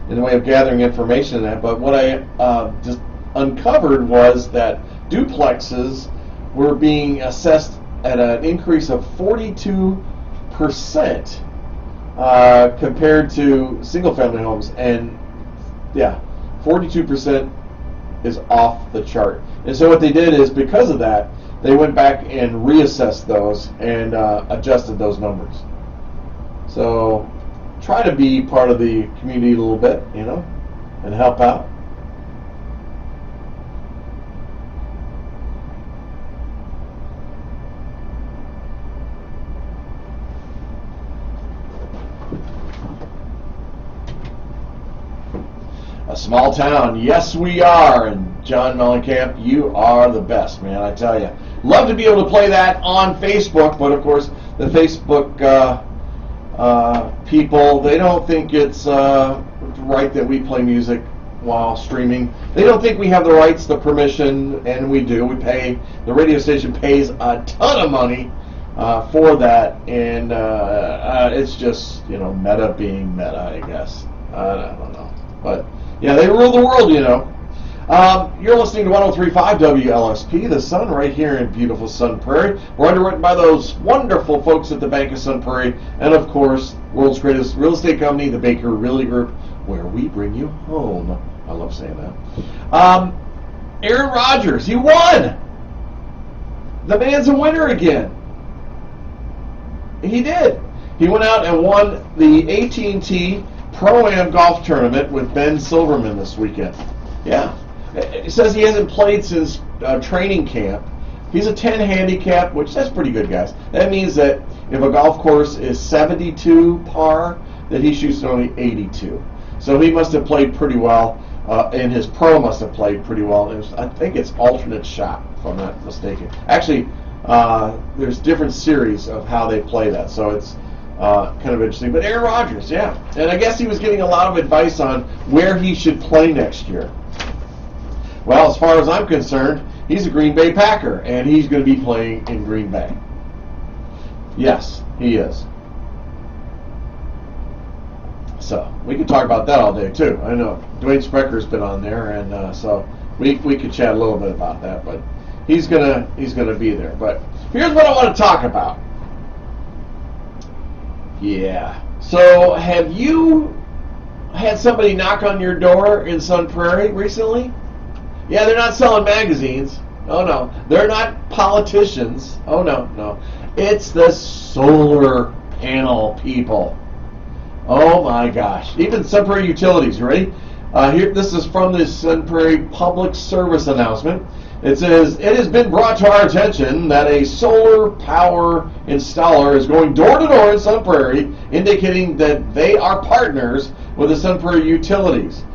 in the way of gathering information in that, but what I just uncovered was that duplexes were being assessed at an increase of 42% compared to single-family homes, and yeah, 42% is off the chart. And so what they did is, because of that, they went back and reassessed those and adjusted those numbers. So try to be part of the community a little bit, and help out. A small town, yes we are, and John Mellencamp, you are the best, man, I tell you. Love to be able to play that on Facebook, but of course the Facebook people, they don't think it's right that we play music while streaming. They don't think we have the rights, the permission, and we do. We pay, the radio station pays a ton of money for that, and it's just, meta being meta, I guess. I don't know, but yeah, they rule the world, You're listening to 103.5 WLSP, the Sun, right here in beautiful Sun Prairie. We're underwritten by those wonderful folks at the Bank of Sun Prairie, and of course, world's greatest real estate company, the Baker Realty Group, where we bring you home. I love saying that. Aaron Rodgers, he won! The man's a winner again. He did. He went out and won the AT&T Pro-Am golf tournament with Ben Silverman this weekend. Yeah. It says he hasn't played since training camp. He's a 10 handicap, which that's pretty good, guys. That means that if a golf course is 72 par, that he shoots only 82. So he must have played pretty well, and his pro must have played pretty well. I think it's alternate shot, if I'm not mistaken. Actually, there's different series of how they play that, so it's kind of interesting. But Aaron Rodgers, yeah. And I guess he was getting a lot of advice on where he should play next year. Well, as far as I'm concerned, he's a Green Bay Packer, and he's going to be playing in Green Bay. Yes, he is. So, we could talk about that all day, too. I know Dwayne Sprecker's been on there, and so we could chat a little bit about that, but he's gonna be there. But here's what I want to talk about. Yeah. So, have you had somebody knock on your door in Sun Prairie recently? Yeah, they're not selling magazines. Oh, no. They're not politicians. Oh, no. It's the solar panel people. Oh, my gosh. Even Sun Prairie Utilities, you ready? Here, this is from the Sun Prairie Public Service announcement. It says, it has been brought to our attention that a solar power installer is going door to door in Sun Prairie, indicating that they are partners with the Sun Prairie Utilities.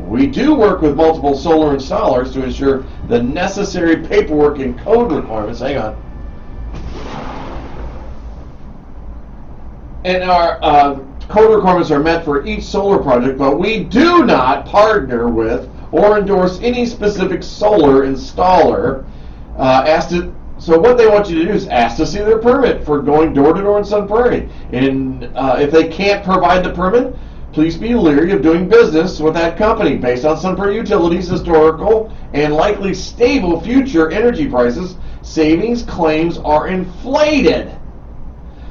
We do work with multiple solar installers to ensure the necessary paperwork and code requirements. Hang on. And our code requirements are met for each solar project, but we do not partner with or endorse any specific solar installer. So what they want you to do is ask to see their permit for going door to door in Sun Prairie. And if they can't provide the permit, please be leery of doing business with that company. Based on Sun Prairie Utilities' historical and likely stable future energy prices, savings claims are inflated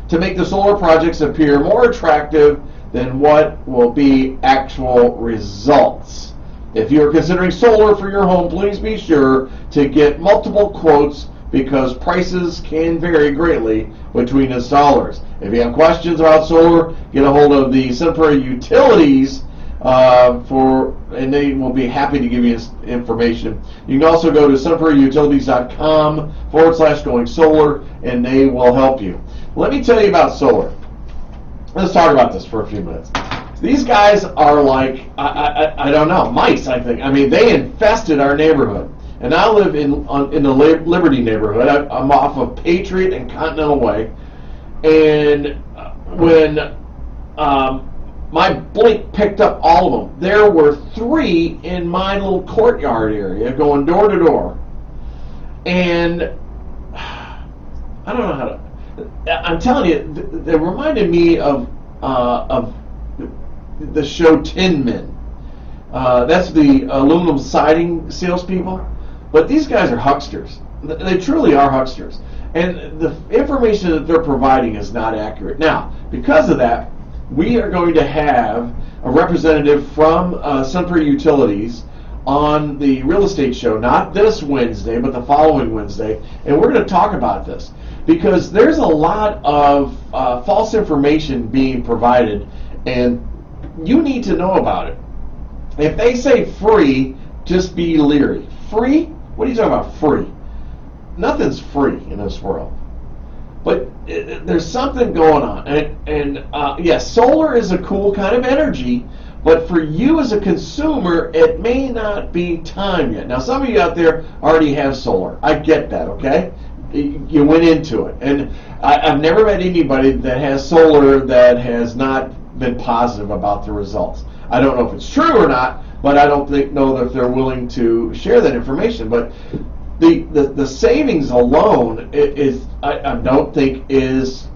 to make the solar projects appear more attractive than what will be actual results. If you are considering solar for your home, please be sure to get multiple quotes because prices can vary greatly between installers. If you have questions about solar, get a hold of the Sun Prairie Utilities and they will be happy to give you information. You can also go to sunprairieutilities.com/going solar and they will help you. Let me tell you about solar. Let's talk about this for a few minutes. These guys are like, I don't know, mice, I think. I mean, they infested our neighborhood. And I live in the Liberty neighborhood. I'm off of Patriot and Continental Way. And when my blink picked up all of them, there were 3 in my little courtyard area going door to door. And I don't know how to... I'm telling you, they reminded me of the show Tin Men. That's the aluminum siding salespeople. But these guys are hucksters. They truly are hucksters. And the information that they're providing is not accurate. Now, because of that, we are going to have a representative from Sun Prairie Utilities on the real estate show, not this Wednesday, but the following Wednesday. And we're going to talk about this. Because there's a lot of false information being provided, and you need to know about it. If they say free, just be leery. Free? What are you talking about, free? Nothing's free in this world. But there's something going on. And yes, solar is a cool kind of energy, but for you as a consumer, it may not be time yet. Now, some of you out there already have solar. I get that, okay? You went into it. And I've never met anybody that has solar that has not been positive about the results. I don't know if it's true or not, but I don't know that they're willing to share that information. But the savings alone I don't think is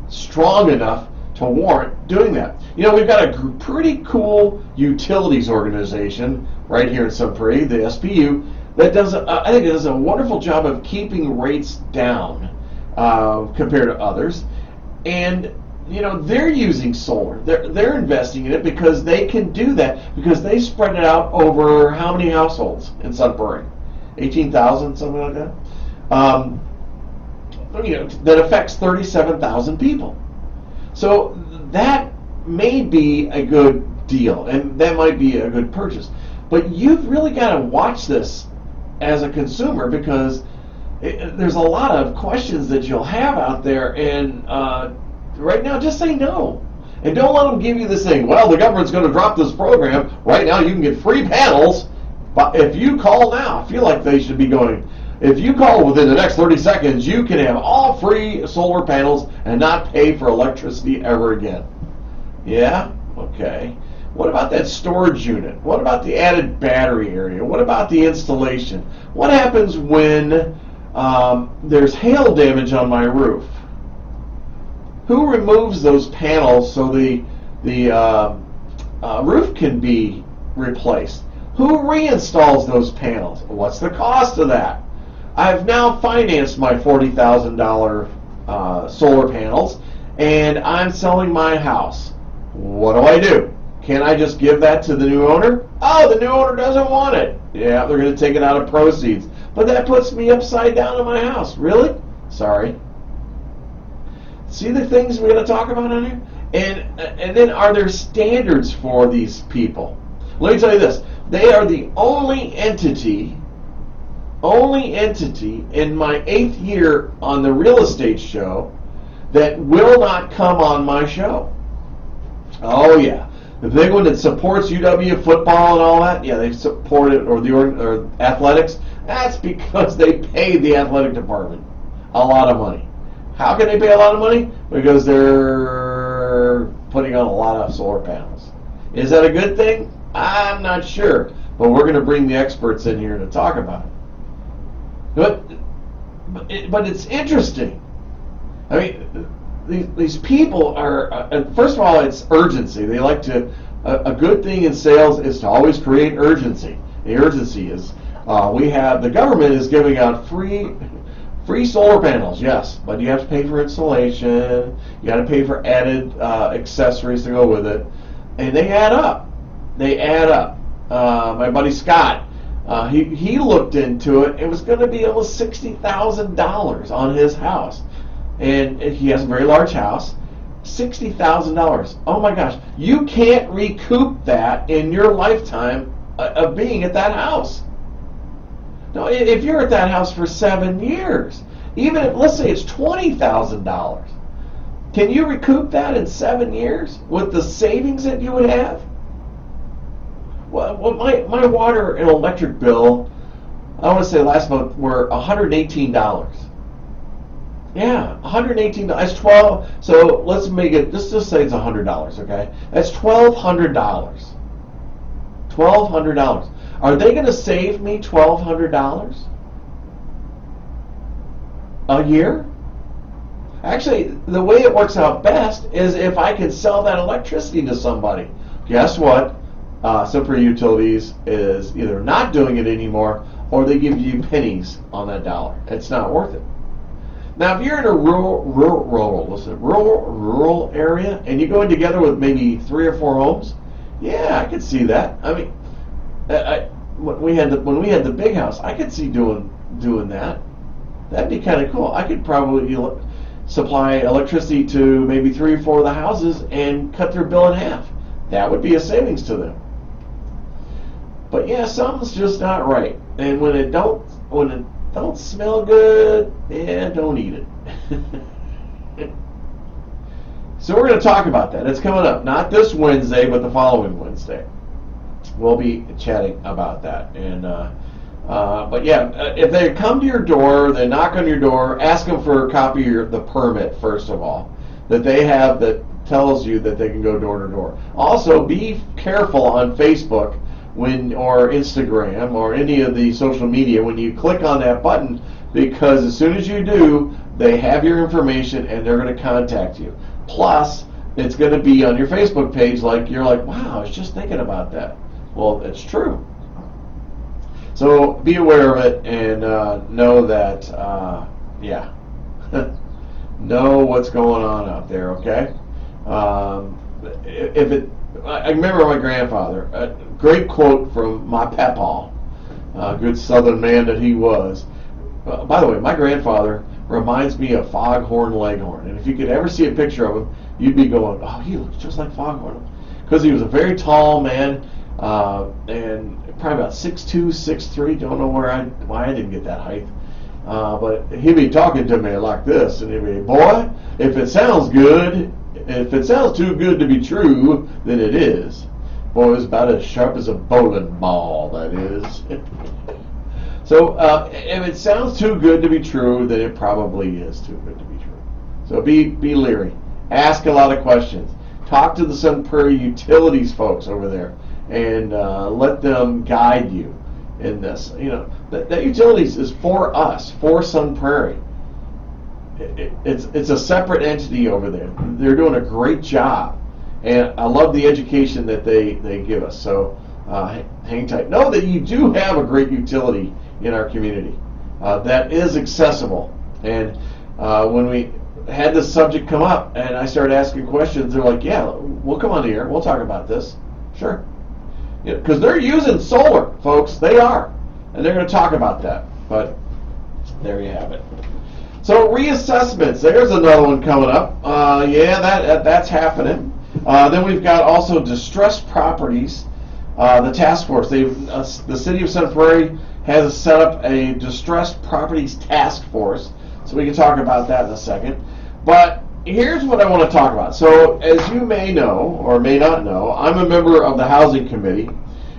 strong enough to warrant doing that. You know, we've got a pretty cool utilities organization right here in Sun Prairie, the SPU, that does, I think it does a wonderful job of keeping rates down compared to others. And, you know, they're using solar. They're investing in it because they can do that, because they spread it out over how many households in Sun Prairie? 18,000, something like that? You know, that affects 37,000 people. So that may be a good deal, and that might be a good purchase. But you've really got to watch this as a consumer, because there's a lot of questions that you'll have out there, and right now just say no. And don't let them give you this thing, well, the government's going to drop this program. Right now you can get free panels, but if you call now, I feel like they should be going, if you call within the next 30 seconds, you can have all free solar panels and not pay for electricity ever again. Yeah? Okay. What about that storage unit? What about the added battery area? What about the installation? What happens when there's hail damage on my roof? Who removes those panels so the roof can be replaced? Who reinstalls those panels? What's the cost of that? I've now financed my $40,000 solar panels, and I'm selling my house. What do? Can I just give that to the new owner? Oh, the new owner doesn't want it. Yeah, they're going to take it out of proceeds. But that puts me upside down in my house. Really? Sorry. See the things we're going to talk about on here? And then are there standards for these people? Let me tell you this. They are the only entity in my 8th year on the real estate show that will not come on my show. Oh yeah. The big one that supports UW football and all that, yeah, they support it, or athletics. That's because they pay the athletic department a lot of money. How can they pay a lot of money? Because they're putting on a lot of solar panels. Is that a good thing? I'm not sure, but we're going to bring the experts in here to talk about it. But it's interesting. I mean, these people are, first of all, it's urgency. They like to, a good thing in sales is to always create urgency. The urgency is, the government is giving out free solar panels, yes, but you have to pay for installation, you got to pay for added accessories to go with it, and they add up. My buddy Scott, he looked into it. It was going to be almost $60,000 on his house. And he has a very large house, $60,000. Oh my gosh, you can't recoup that in your lifetime of being at that house. No, if you're at that house for 7 years, even if, let's say it's $20,000, can you recoup that in 7 years with the savings that you would have? Well, my water and electric bill, I want to say last month, were $118. Yeah, $118. That's 12. So let's make it. Let's just say it's $100. Okay, that's $1,200. $1,200. Are they going to save me $1,200 a year? Actually, the way it works out best is if I can sell that electricity to somebody. Guess what? Some Prairie Utilities is either not doing it anymore, or they give you pennies on that dollar. It's not worth it. Now, if you're in a rural area, and you go in together with maybe 3 or 4 homes, yeah, I could see that. I mean, when we had the big house, I could see doing that. That'd be kind of cool. I could probably supply electricity to maybe 3 or 4 of the houses and cut their bill in half. That would be a savings to them. But yeah, something's just not right. And when it don't smell good, yeah, don't eat it. So we're going to talk about that. It's coming up. Not this Wednesday, but the following Wednesday. We'll be chatting about that. And but yeah, if they come to your door, they knock on your door, ask them for a copy of the permit, first of all, that they have that tells you that they can go door to door. Also, be careful on Facebook or Instagram or any of the social media when you click on that button, because as soon as you do, they have your information and they're going to contact you. Plus, it's going to be on your Facebook page you're like, wow, I was just thinking about that. Well, it's true. So be aware of it and know that, yeah, know what's going on out there, okay? I remember my grandfather, a great quote from my papaw, good Southern man that he was. By the way, my grandfather reminds me of Foghorn Leghorn, and if you could ever see a picture of him, you'd be going, oh, he looks just like Foghorn, because he was a very tall man, and probably about 6'2", 6'3", don't know why I didn't get that height. But he'd be talking to me like this, and he'd be, boy, if it sounds good, if it sounds too good to be true, then it is. Boy, it's about as sharp as a bowling ball, that is. So if it sounds too good to be true, then it probably is too good to be true. So be leery. Ask a lot of questions. Talk to the Sun Prairie Utilities folks over there, and let them guide you in this. You know, that utilities is for us, for Sun Prairie. It's a separate entity over there. They're doing a great job, and I love the education that they give us. So hang tight. Know that you do have a great utility in our community that is accessible. And when we had this subject come up and I started asking questions, they're like, yeah, we'll come on here, we'll talk about this. Sure. Because they're using solar, folks. They are. And they're going to talk about that. But there you have it. So reassessments, there's another one coming up. Yeah, that's happening. Then we've got also distressed properties. The task force, the city of Sun Prairie has set up a distressed properties task force. So we can talk about that in a second. But here's what I want to talk about. So, as you may know or may not know, I'm a member of the Housing Committee.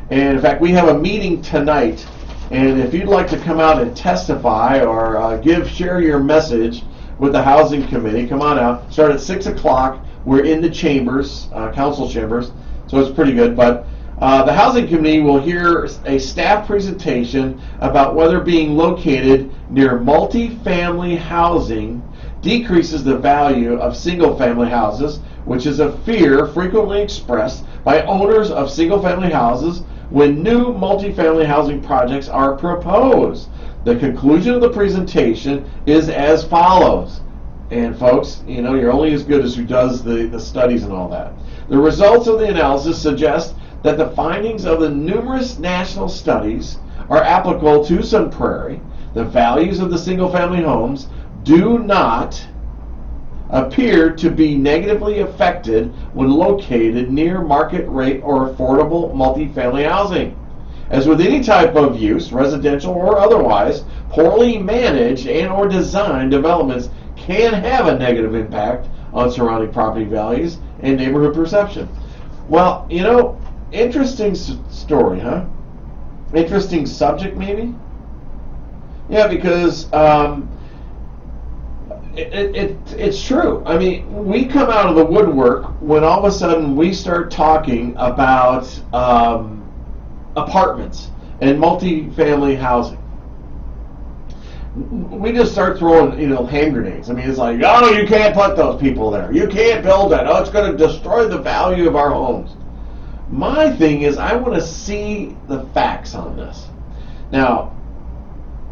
And in fact, we have a meeting tonight. And if you'd like to come out and testify or share your message with the Housing Committee, come on out. Start at 6 o'clock. We're in the chambers, council chambers, so it's pretty good. But the Housing Committee will hear a staff presentation about whether being located near multi-family housing decreases the value of single-family houses, which is a fear frequently expressed by owners of single-family houses when new multi-family housing projects are proposed. The conclusion of the presentation is as follows. And folks, you know, you're only as good as who does the studies and all that. The results of the analysis suggest that the findings of the numerous national studies are applicable to Sun Prairie. The values of the single-family homes do not appear to be negatively affected when located near market rate or affordable multifamily housing. As with any type of use, residential or otherwise, poorly managed and or designed developments can have a negative impact on surrounding property values and neighborhood perception. Well, you know, interesting story, huh? Interesting subject, maybe? Yeah, because it's true. I mean, we come out of the woodwork when all of a sudden we start talking about apartments and multi-family housing. We just start throwing, you know, hand grenades. I mean, it's like, oh, you can't put those people there. You can't build that. Oh, it's going to destroy the value of our homes. My thing is, I want to see the facts on this. Now,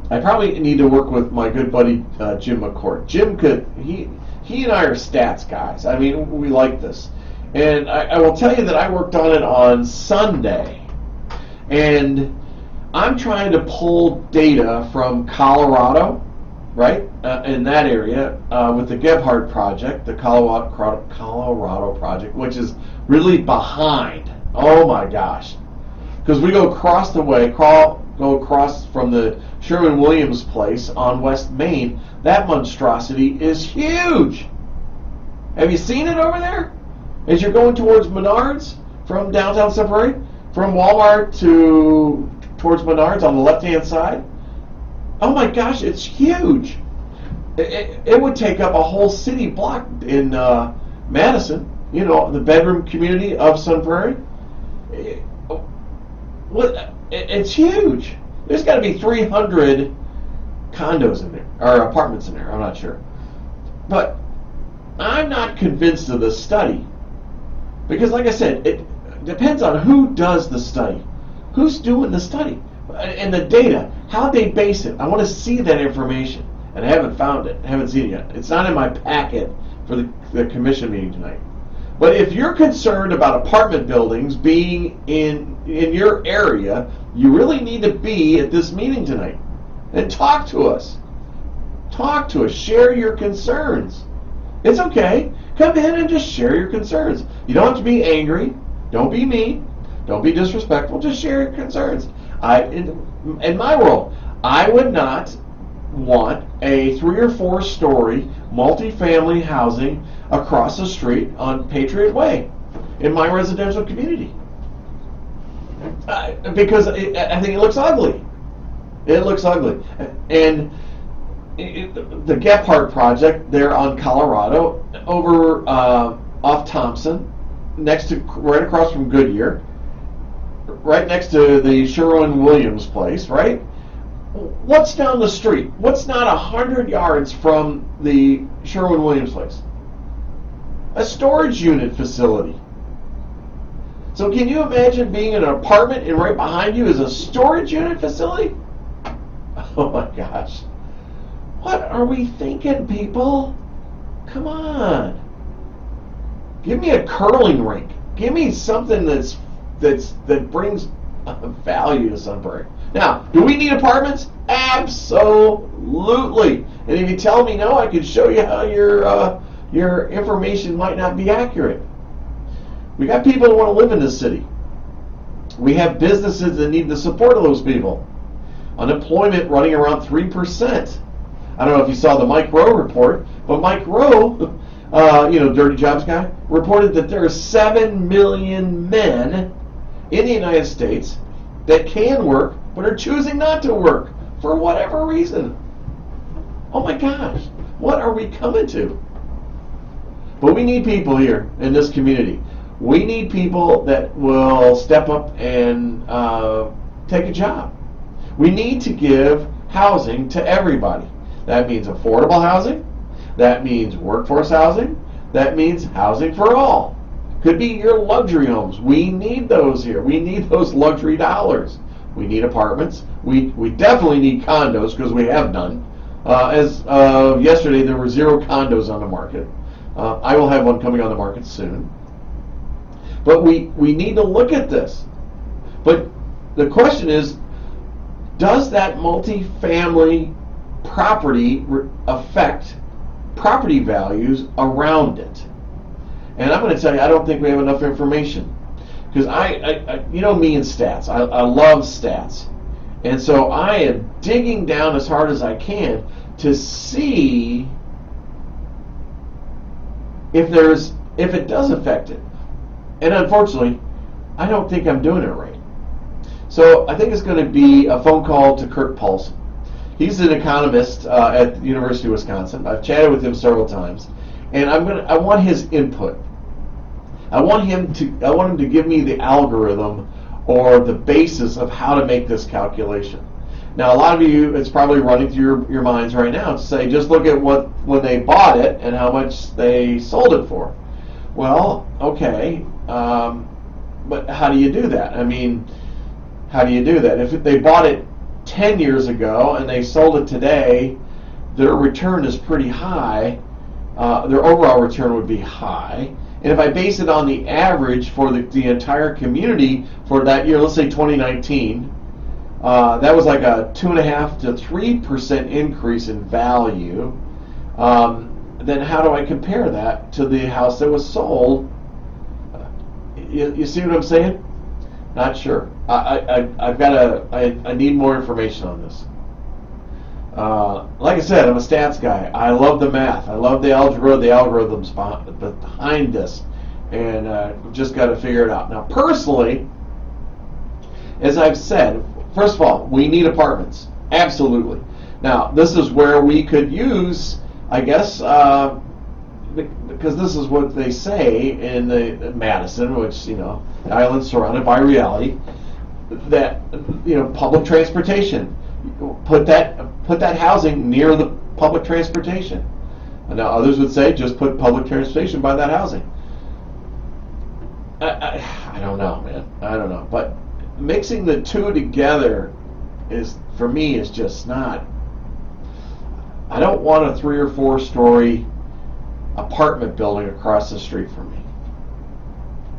I probably need to work with my good buddy Jim McCourt. Jim he and I are stats guys. I mean, we like this. And I will tell you that I worked on it on Sunday. And I'm trying to pull data from Colorado, right, in that area, with the Gebhardt project, the Colorado project, which is really behind. Oh my gosh. Because we go across the way, go across from the Sherwin-Williams place on West Main. That monstrosity is huge. Have you seen it over there? As you're going towards Menards from downtown Sun Prairie, from Walmart towards Menards on the left-hand side. Oh my gosh, it's huge. It would take up a whole city block in Madison, you know, the bedroom community of Sun Prairie. It's huge. There's got to be 300 condos in there, or apartments in there, I'm not sure. But I'm not convinced of the study. Because like I said, it depends on who does the study. Who's doing the study? And the data, how they base it. I want to see that information. And I haven't found it. I haven't seen it yet. It's not in my packet for the commission meeting tonight. But if you're concerned about apartment buildings being in your area, you really need to be at this meeting tonight. And talk to us. Talk to us. Share your concerns. It's okay. Come in and just share your concerns. You don't have to be angry. Don't be mean. Don't be disrespectful. Just share your concerns. In my world, I would not want a 3 or 4 story multi-family housing across the street on Patriot Way in my residential community. Because I think it looks ugly. It looks ugly. And the Gebhardt project there on Colorado, over off Thompson, right across from Goodyear, right next to the Sherwin-Williams place, right? What's down the street? What's not 100 yards from the Sherwin-Williams place? A storage unit facility. So can you imagine being in an apartment and right behind you is a storage unit facility? Oh my gosh. What are we thinking, people? Come on. Give me a curling rink. Give me something that brings value to Sun Prairie. Now, do we need apartments? Absolutely. And if you tell me no, I can show you how your information might not be accurate. We got people who want to live in this city. We have businesses that need the support of those people. Unemployment running around 3%. I don't know if you saw the Mike Rowe report, but Mike Rowe Dirty Jobs guy, reported that there are 7 million men in the United States that can work but are choosing not to work for whatever reason. Oh my gosh, what are we coming to? But we need people here in this community. We need people that will step up and take a job. We need to give housing to everybody. That means affordable housing. That means workforce housing. That means housing for all. Could be your luxury homes. We need those here. We need those luxury dollars. We need apartments. We definitely need condos because we have none. As of yesterday, there were 0 condos on the market. I will have one coming on the market soon. But we need to look at this. But the question is, does that multifamily property affect property values around it? And I'm going to tell you, I don't think we have enough information. Because I you know me and stats. I love stats. And so I am digging down as hard as I can to see if it does affect it. And unfortunately, I don't think I'm doing it right. So I think it's going to be a phone call to Kurt Paulson. He's an economist at the University of Wisconsin. I've chatted with him several times, and I want his input. I want him to give me the algorithm or the basis of how to make this calculation. Now, a lot of you, it's probably running through your minds right now to say, just look at when they bought it and how much they sold it for. Well, okay, but how do you do that? I mean, how do you do that? If they bought it 10 years ago and they sold it today, their return is pretty high. Their overall return would be high. And if I base it on the average for the entire community for that year, let's say 2019, that was like a 2.5% to 3% increase in value. Then how do I compare that to the house that was sold? You see what I'm saying? Not sure. I need more information on this. Like I said, I'm a stats guy. I love the math. I love the algebra, the algorithms behind this, and just got to figure it out. Now, personally, as I've said, first of all, we need apartments. Absolutely. Now, this is where we could use, I guess, because this is what they say in the Madison, which, the island's surrounded by reality, that, public transportation. Put that housing near the public transportation. Now, others would say just put public transportation by that housing. I don't know, man. I don't know. But mixing the two together for me, is just not. I don't want a 3 or 4 story apartment building across the street from me.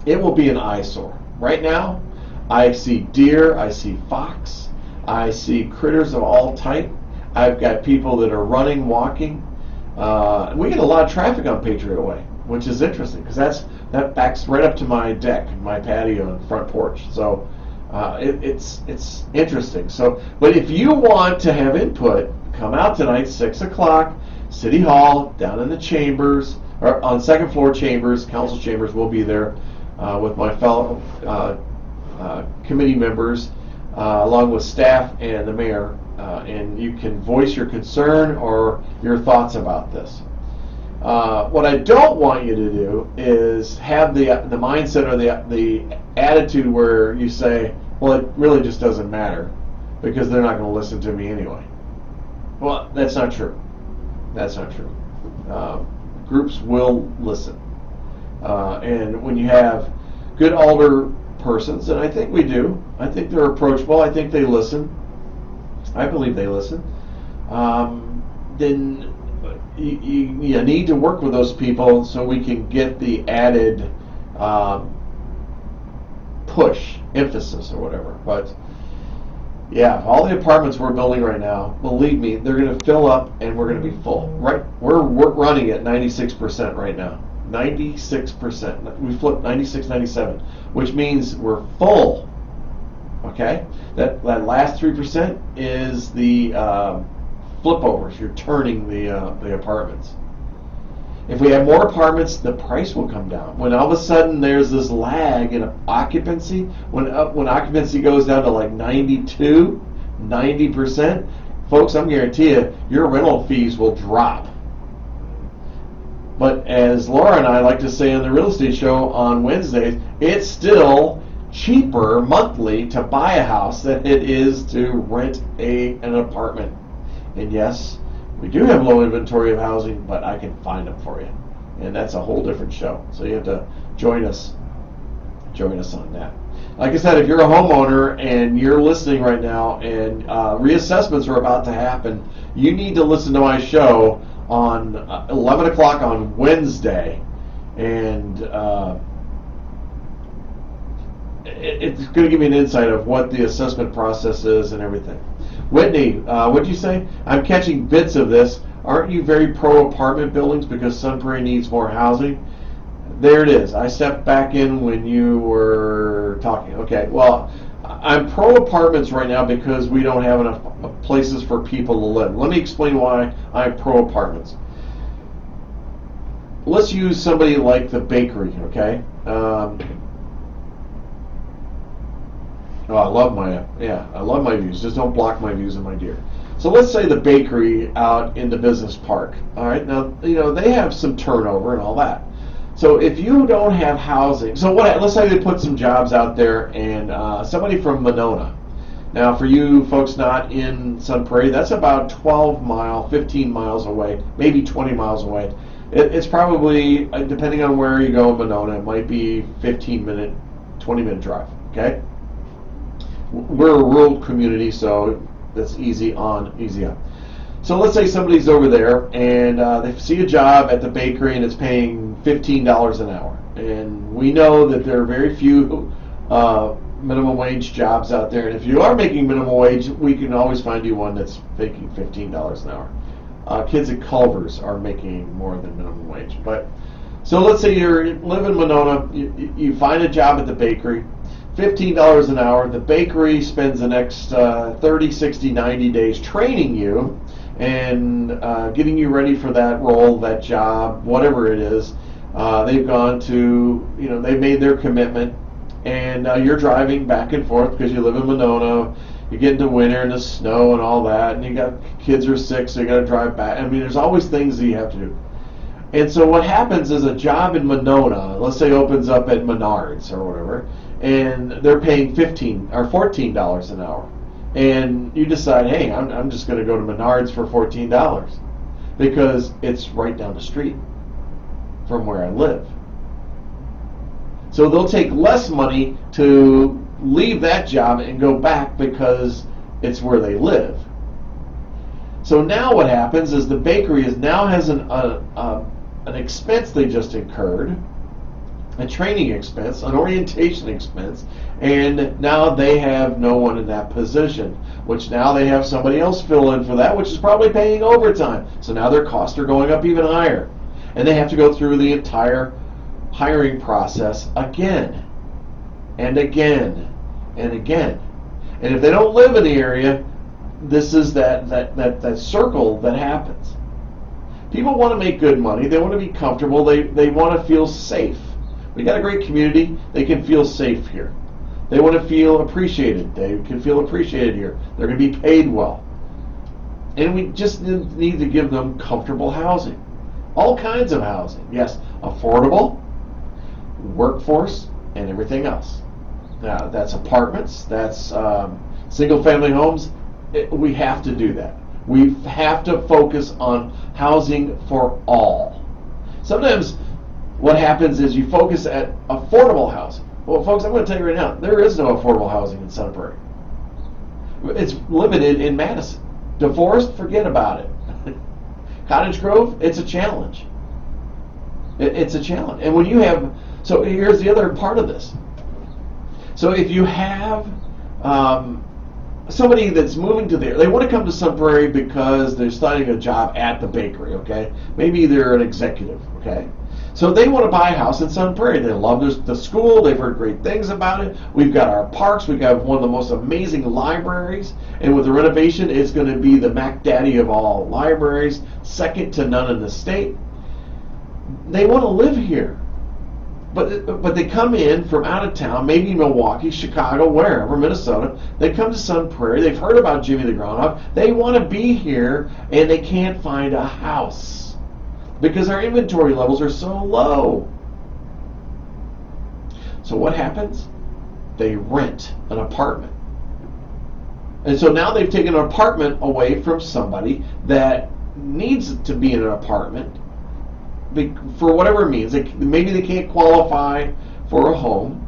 It will be an eyesore. Right now, I see deer, I see fox, I see critters of all type. I've got people that are running, walking. We get a lot of traffic on Patriot Way, which is interesting because that backs right up to my deck, my patio and front porch. So it's interesting. So, but if you want to have input, come out tonight, 6 o'clock, City Hall, down in the chambers, or on second floor chambers, council chambers. We'll be there with my fellow committee members, along with staff and the mayor, and you can voice your concern or your thoughts about this. What I don't want you to do is have the mindset or the attitude where you say, well, it really just doesn't matter because they're not going to listen to me anyway. Well, that's not true. That's not true. Groups will listen. And when you have good alder persons, and I think we do, I think they're approachable, I think they listen, I believe they listen, then you need to work with those people so we can get the added push, emphasis, or whatever. But yeah, all the apartments we're building right now, believe me, they're going to fill up and we're going to be full. Right, we're running at 96% right now. 96%. We flipped 96, 97, which means we're full. Okay, that last 3% is the flip overs. You're turning the apartments, If we have more apartments, the price will come down. When all of a sudden there's this lag in occupancy, when occupancy goes down to like 92, 90%, folks, I'm guarantee you, your rental fees will drop. But as Laura and I like to say on the real estate show on Wednesdays, it's still cheaper monthly to buy a house than it is to rent an apartment. And yes, we do have low inventory of housing, but I can find them for you. And that's a whole different show. So you have to join us on that. Like I said, if you're a homeowner and you're listening right now and reassessments are about to happen, you need to listen to my show on 11 o'clock on Wednesday. And it's going to give me an insight of what the assessment process is and everything. Whitney, what'd you say? I'm catching bits of this. Aren't you very pro apartment buildings because Sun Prairie needs more housing? There it is. I stepped back in when you were talking. Okay, well, I'm pro apartments right now because we don't have enough places for people to live. Let me explain why I'm pro apartments. Let's use somebody like the bakery, okay? I love my views. Just don't block my views, my dear. So let's say the bakery out in the business park. All right, now they have some turnover and all that. So if you don't have housing, let's say they put some jobs out there and somebody from Monona. Now for you folks not in Sun Prairie, that's about 15 miles away, maybe 20 miles away. It's probably, depending on where you go in Monona, it might be 15-minute, 20-minute drive, okay? We're a rural community, so that's easy on, easy up. So let's say somebody's over there and they see a job at the bakery and it's paying $15 an hour. And we know that there are very few minimum wage jobs out there. And if you are making minimum wage, we can always find you one that's making $15 an hour. Kids at Culver's are making more than minimum wage. So let's say you live in Monona, you find a job at the bakery. $15 an hour. The bakery spends the next 30, 60, 90 days training you and getting you ready for that role, that job, whatever it is. They've gone to, they've made their commitment, and you're driving back and forth because you live in Monona. You get into winter and the snow and all that, and you got kids are sick, so you got to drive back. I mean, there's always things that you have to do. And so what happens is a job in Monona, let's say opens up at Menards or whatever, and they're paying $15 or $14 an hour. And you decide, hey, I'm just going to go to Menards for $14 because it's right down the street from where I live. So they'll take less money to leave that job and go back because it's where they live. So now what happens is the bakery now has an expense they just incurred, a training expense, an orientation expense, and now they have no one in that position, which now they have somebody else fill in for that, which is probably paying overtime. So now their costs are going up even higher. And they have to go through the entire hiring process again and again and again. And if they don't live in the area, this is that circle that happens. People want to make good money. They want to be comfortable. They want to feel safe. We got a great community. They can feel safe here. They want to feel appreciated. They can feel appreciated here. They're going to be paid well. And we just need to give them comfortable housing. All kinds of housing. Yes, affordable, workforce, and everything else. Now, that's apartments. That's single-family homes. We have to do that. We have to focus on housing for all. Sometimes what happens is you focus at affordable housing. Well, folks, I'm going to tell you right now, there is no affordable housing in Sun Prairie. It's limited in Madison. DeForest, forget about it. Cottage Grove, it's a challenge. It's a challenge. And when you have, so here's the other part of this. So if you have somebody that's moving to there, they want to come to Sun Prairie because they're starting a job at the bakery, okay? Maybe they're an executive, okay? So they want to buy a house in Sun Prairie. They love the school. They've heard great things about it. We've got our parks. We've got one of the most amazing libraries. And with the renovation, it's going to be the Mac Daddy of all libraries, second to none in the state. they want to live here. But they come in from out of town, maybe Milwaukee, Chicago, wherever, Minnesota. They come to Sun Prairie. They've heard about Jimmy the Groundhog. They want to be here, and they can't find a house because our inventory levels are so low. So what happens? They rent an apartment. And so now they've taken an apartment away from somebody that needs to be in an apartment for whatever means. Maybe they can't qualify for a home.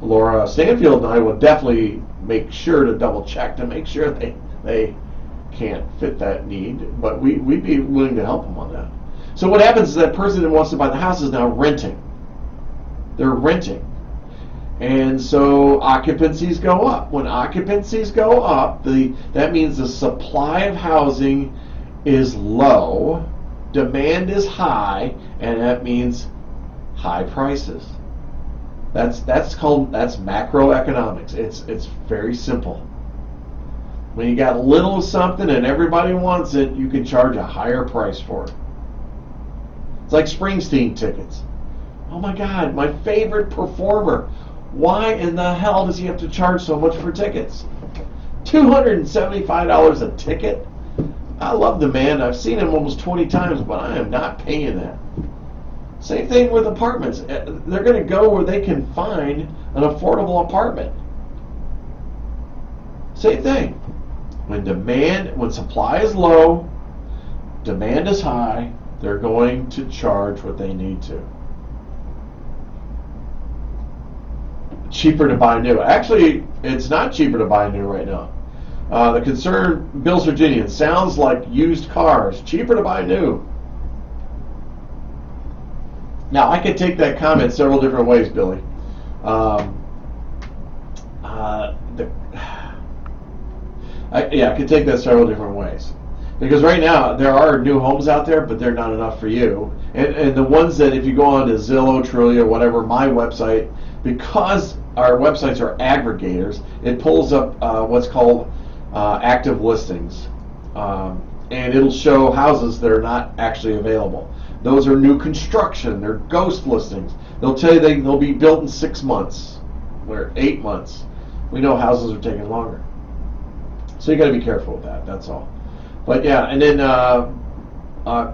Laura Stanfield and I will definitely make sure to double check to make sure they can't fit that need, but we'd be willing to help them on that. So what happens is that person that wants to buy the house is now renting. They're renting. And so occupancies go up. When occupancies go up, that means the supply of housing is low, demand is high, and that means high prices. That's macroeconomics. It's very simple. When you got little of something and everybody wants it, you can charge a higher price for it. It's like Springsteen tickets. Oh my God, my favorite performer. Why in the hell does he have to charge so much for tickets? $275 a ticket? I love the man. I've seen him almost 20 times, but I am not paying that. Same thing with apartments. They're going to go where they can find an affordable apartment. Same thing. When supply is low, demand is high, they're going to charge what they need to. Cheaper to buy new. Actually, it's not cheaper to buy new right now. The concern, Bill's Virginian, sounds like used cars. Cheaper to buy new. Now, I could take that comment several different ways, Billy. I could take that several different ways. Because right now, there are new homes out there, but they're not enough for you. And the ones that, if you go on to Zillow, Trulia, whatever, my website, because our websites are aggregators, it pulls up what's called active listings. And it'll show houses that are not actually available. Those are new construction. They're ghost listings. They'll tell you they'll be built in 6 months or 8 months. We know houses are taking longer. So you got to be careful with that. That's all. But yeah, and then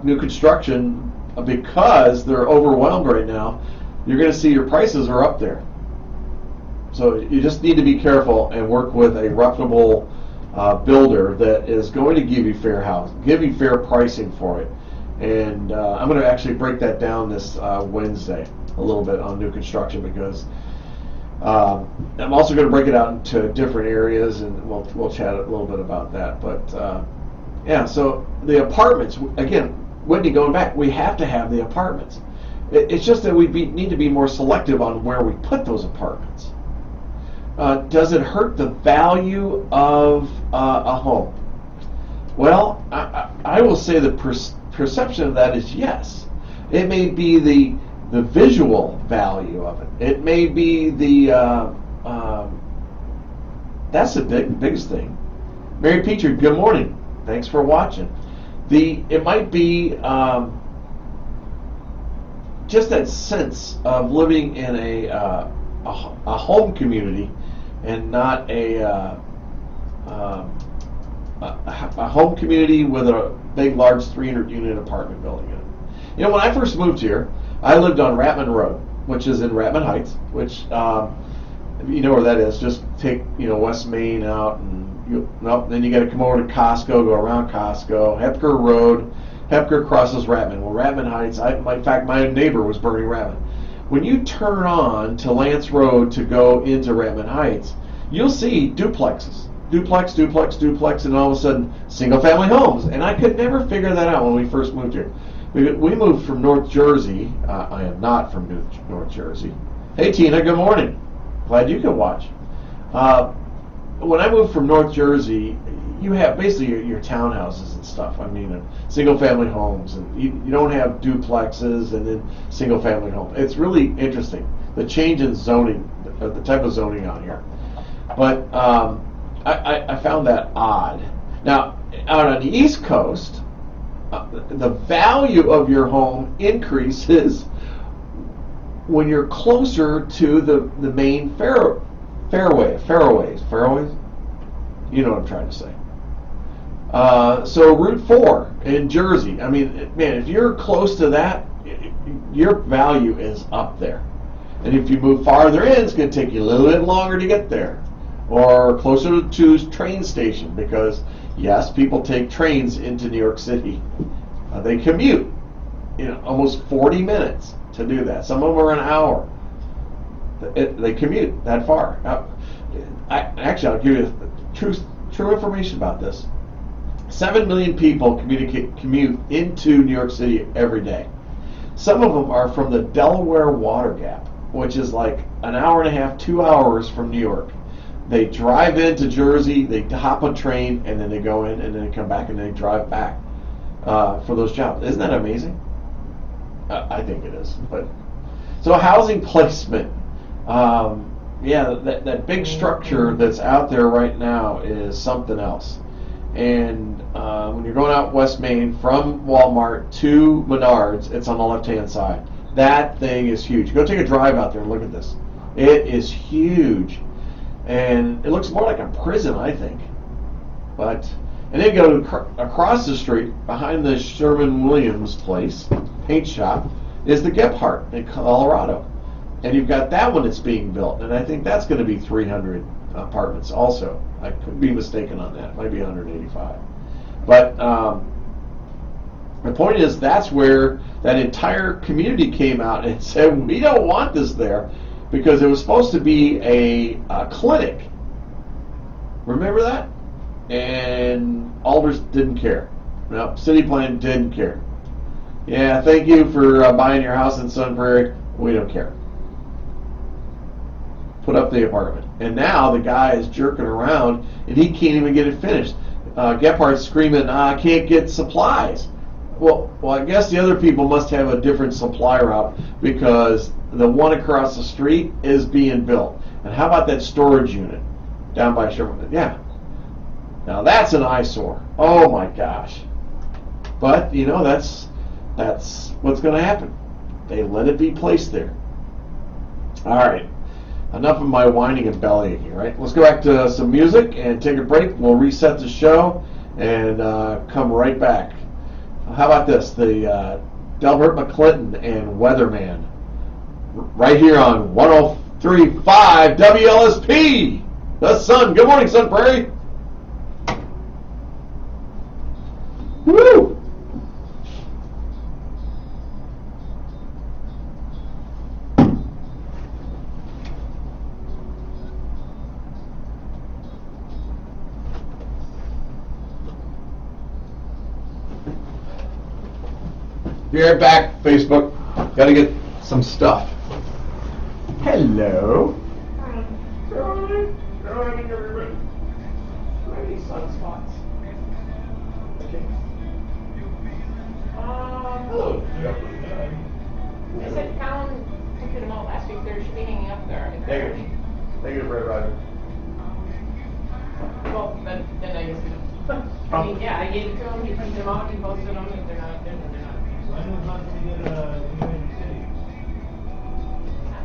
new construction, because they're overwhelmed right now, you're going to see your prices are up there. So you just need to be careful and work with a reputable builder that is going to give you fair housing, give you fair pricing for it. And I'm going to actually break that down this Wednesday a little bit on new construction, because I'm also going to break it out into different areas, and we'll chat a little bit about that. But yeah, so the apartments, again, Whitney, going back, we have to have the apartments. It's just that we need to be more selective on where we put those apartments. Does it hurt the value of a home? Well, I will say the perception of that is yes. It may be the visual value of it. It may be that's the biggest thing. Mary Petrie, good morning. Thanks for watching. It might be just that sense of living in a home community and not a home community with a big, large 300-unit apartment building in it. You know, when I first moved here, I lived on Ratman Road, which is in Ratman Heights, which you know where that is. Just take West Main out, and then you got to come over to Costco, go around Costco, Hepker Road. Hepker crosses Ratman. Well, Ratman Heights. In fact, my neighbor was burning Ratman. When you turn on to Lance Road to go into Ratman Heights, you'll see duplexes. Duplex, duplex, duplex, and all of a sudden, single-family homes. And I could never figure that out when we first moved here. We moved from North Jersey. I am not from North Jersey. Hey, Tina, good morning. Glad you could watch. When I moved from North Jersey, you have basically your townhouses and stuff. I mean, single-family homes, and you don't have duplexes and then single-family homes. It's really interesting, the change in zoning, the type of zoning out here. But I found that odd. Now, out on the East Coast, the value of your home increases when you're closer to the main fairways. You know what I'm trying to say. So Route 4 in Jersey. I mean, man, if you're close to that, your value is up there. And if you move farther in, it's going to take you a little bit longer to get there. Or closer to train station, because yes, people take trains into New York City. They commute, almost 40 minutes to do that. Some of them are an hour. They commute that far. I'll give you true information about this. 7 million people commute into New York City every day. Some of them are from the Delaware Water Gap, which is like an hour and a half, 2 hours from New York. They drive into Jersey, they hop a train, and then they go in, and then they come back, and they drive back for those jobs. Isn't that amazing? I think it is. But so housing placement, that big structure that's out there right now is something else. And when you're going out West Main from Walmart to Menards, it's on the left-hand side. That thing is huge. Go take a drive out there and look at this. It is huge. And it looks more like a prison, I think. And then go across the street, behind the Sherman-Williams place, paint shop, is the Gephardt in Colorado. And you've got that one that's being built. And I think that's going to be 300 apartments also. I could be mistaken on that. It might be 185. But the point is, that's where that entire community came out and said, we don't want this there, because it was supposed to be a clinic. Remember that? And Alders didn't care. No, city plan didn't care. Yeah, thank you for buying your house in Sun Prairie. We don't care. Put up the apartment. And now the guy is jerking around, and he can't even get it finished. Gephardt's screaming, I can't get supplies. Well, I guess the other people must have a different supply route, because the one across the street is being built. And how about that storage unit down by Sherman? Yeah. Now that's an eyesore. Oh my gosh. But that's what's going to happen. They let it be placed there. All right. Enough of my whining and bellying here, right? Let's go back to some music and take a break. We'll reset the show and come right back. How about this? The Delbert McClinton and Weatherman, right here on 103.5 WLSP, The Sun. Good morning, Sun Prairie. Woo! Be right back, Facebook. Gotta get some stuff. Hello. Hi. Good morning, everybody. Any sunspots? Okay. Hello. I said Colin took them out last week. They should be hanging up there. Negative. Negative, Red Roger. Well, then I guess we don't. I mean, yeah, I gave it to him. He printed them out. He posted them. If they're not, they're not. When was last time we did New York City?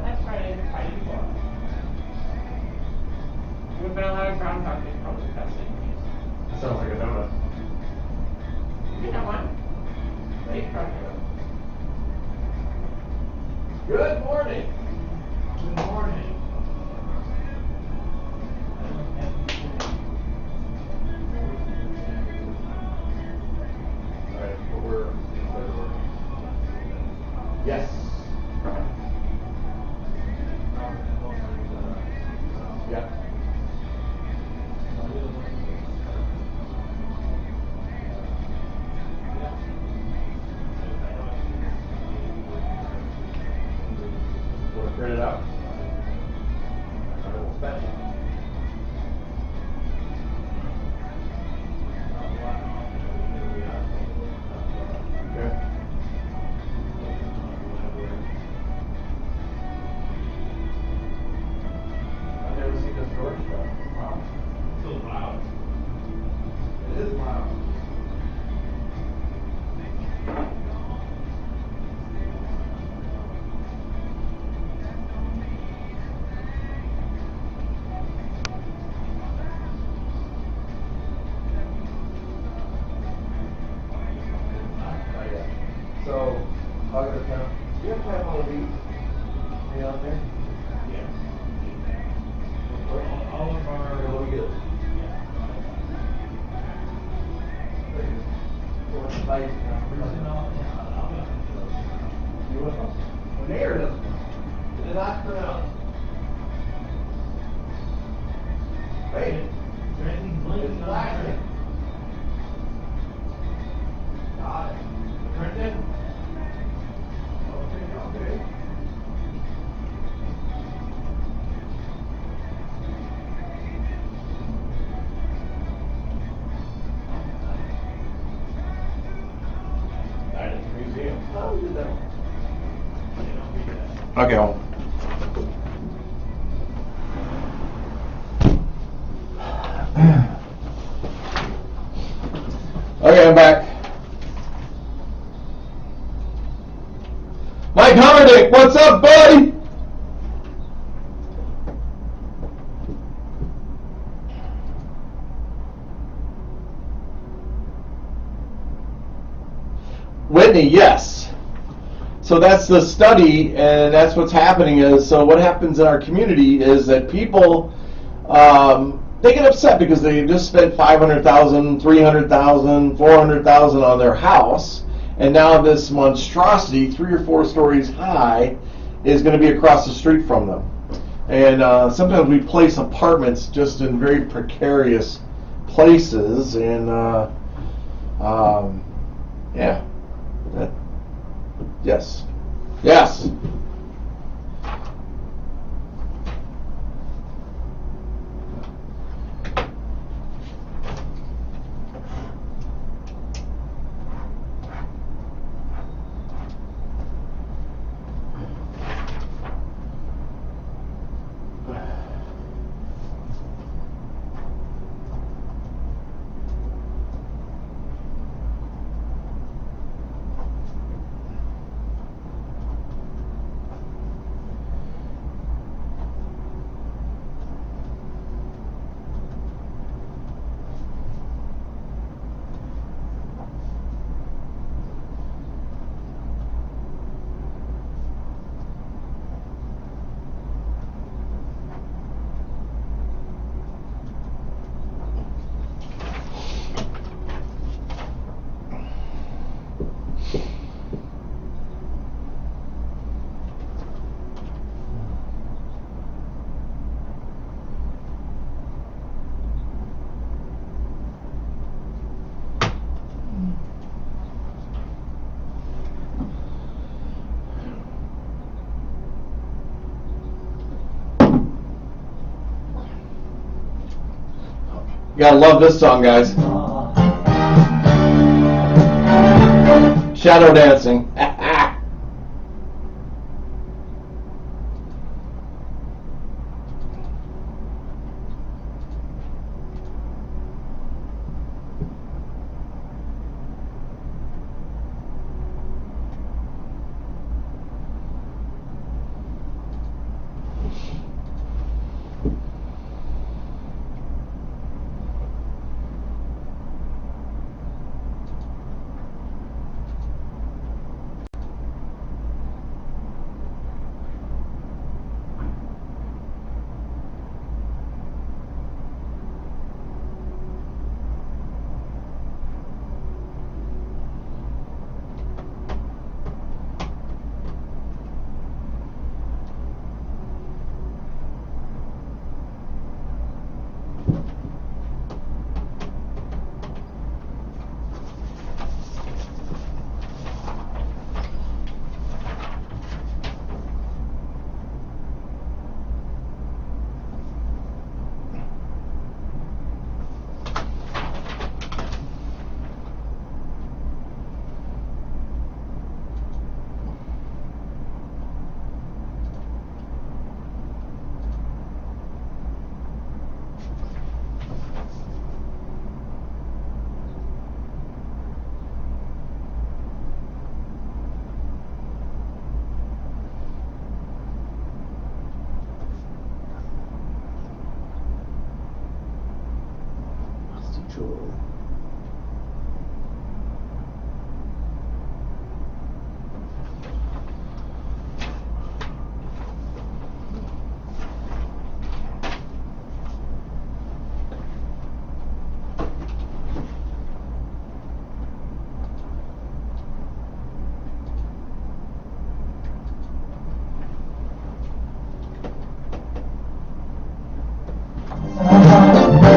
That's Friday before. We've been a lot of groundhog days probably the past 8 weeks. That sounds like a donut. You know what? They tried to. Good morning. Good morning. All right, but we're yes. Yeah. Classic. Got it. Printed? Okay. Night at the museum. Oh, you know. You don't read that. Okay. Well. Okay, I'm back. Mike Hardick, what's up, buddy? Whitney, yes. So that's the study, and that's what's happening is, so what happens in our community is that people, they get upset because they just spent $500,000, $300,000, $400,000 on their house, and now this monstrosity, 3 or 4 stories high, is going to be across the street from them. And sometimes we place apartments just in very precarious places, and yeah, yes. You gotta love this song, guys. Shadow dancing.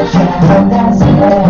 That's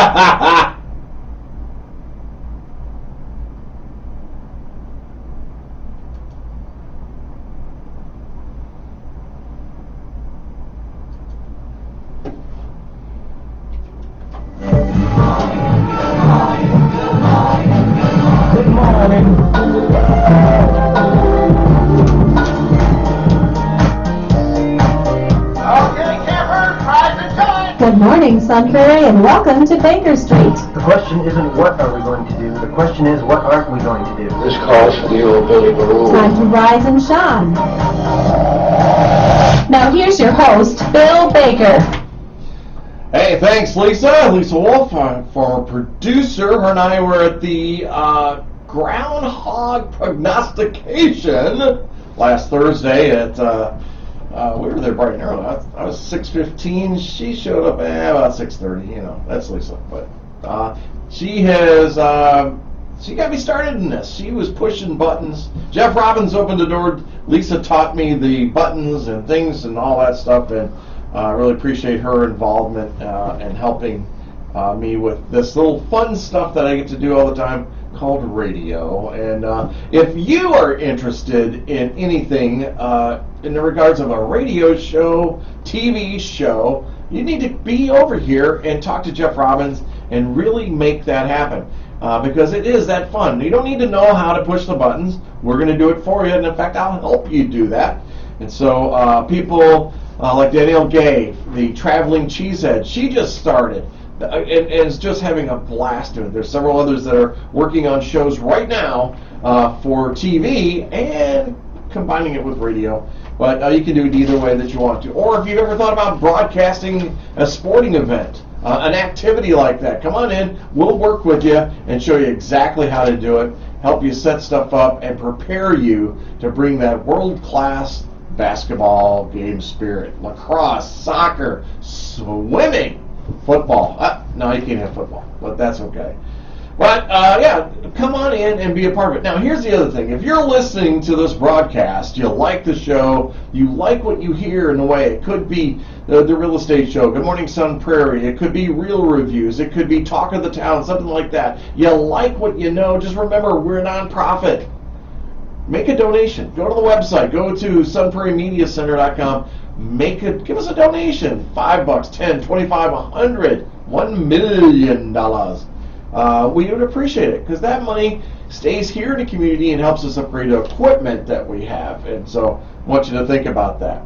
Good morning. Good morning, Sun Prairie, and welcome to Baker Street. The question isn't what are we going to do, the question is what aren't we going to do. This calls for the old Billy Baroo. Time to rise and shine. Now here's your host, Bill Baker. Hey, thanks, Lisa. Lisa Wolf, former producer. Her and I were at the groundhog prognostication last Thursday at, we were there bright and early. I was 6:15. She showed up about 6:30. You know, that's Lisa. But she has, she got me started in this. She was pushing buttons. Jeff Robbins opened the door. Lisa taught me the buttons and things and all that stuff, and I really appreciate her involvement and helping me with this little fun stuff that I get to do all the time called radio. And if you are interested in anything in the regards of a radio show, TV show, you need to be over here and talk to Jeff Robbins and really make that happen. Because it is that fun. You don't need to know how to push the buttons. We're going to do it for you, and in fact, I'll help you do that. And so people like Danielle Gay, the traveling cheesehead, she just started and is just having a blast doing it. There's several others that are working on shows right now for TV and combining it with radio. But you can do it either way that you want to. Or if you've ever thought about broadcasting a sporting event, an activity like that, come on in. We'll work with you and show you exactly how to do it, help you set stuff up, and prepare you to bring that world-class basketball game spirit. Lacrosse, soccer, swimming, football. No, you can't have football, but that's okay. But, yeah, come on in and be a part of it. Now, here's the other thing. If you're listening to this broadcast, you like the show, you like what you hear in a way, it could be the real estate show, Good Morning Sun Prairie, it could be real reviews, it could be Talk of the Town, something like that. You like what you know, just remember, we're a nonprofit. Make a donation. Go to the website. Go to sunprairiemediacenter.com. Give us a donation. $5, 10, 25, 100, $1 million. We would appreciate it because that money stays here in the community and helps us upgrade the equipment that we have. And so I want you to think about that.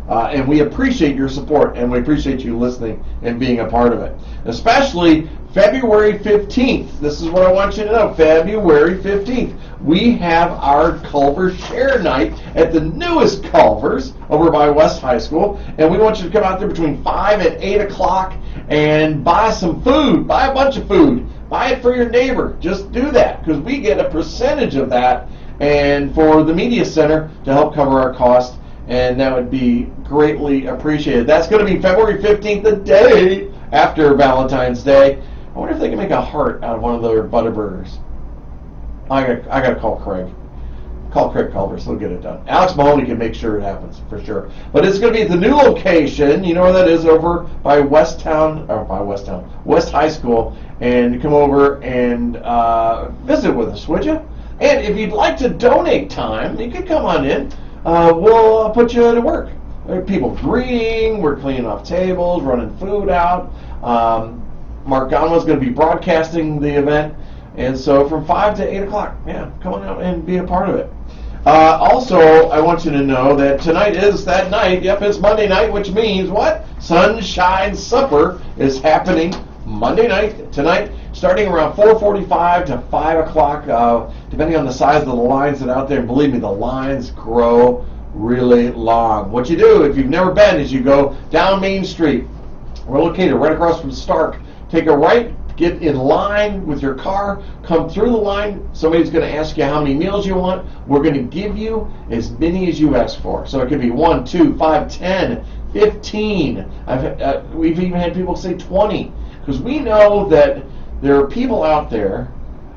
And we appreciate your support, and we appreciate you listening and being a part of it. Especially February 15th. This is what I want you to know. February 15th. We have our Culver Share Night at the newest Culver's over by West High School. And we want you to come out there between 5 and 8 o'clock and buy some food. Buy a bunch of food. Buy it for your neighbor. Just do that because we get a percentage of that and for the media center to help cover our costs. And that would be greatly appreciated. That's going to be February 15th, the day after Valentine's Day. I wonder if they can make a heart out of one of their Butterburgers. I got to call Craig. Call Craig Culver's. He'll get it done. Alex Mahoney can make sure it happens, for sure. But it's going to be at the new location. You know where that is, over by West High School. And come over and visit with us, would you? And if you'd like to donate time, you can come on in. We'll put you to work. There are people greeting, we're cleaning off tables, running food out. Mark Gonwa's going to be broadcasting the event. And so from 5 to 8 o'clock, yeah, come on out and be a part of it. Also, I want you to know that tonight is that night. Yep, it's Monday night, which means what? Sunshine Supper is happening Monday night, tonight, starting around 4:45 to 5 o'clock, depending on the size of the lines that are out there. And believe me, the lines grow really long. What you do, if you've never been, is you go down Main Street. We're located right across from Stark. Take a right, get in line with your car, come through the line. Somebody's going to ask you how many meals you want. We're going to give you as many as you ask for. So it could be 1, 2, 5, 10, 15. We've even had people say 20. Because we know that there are people out there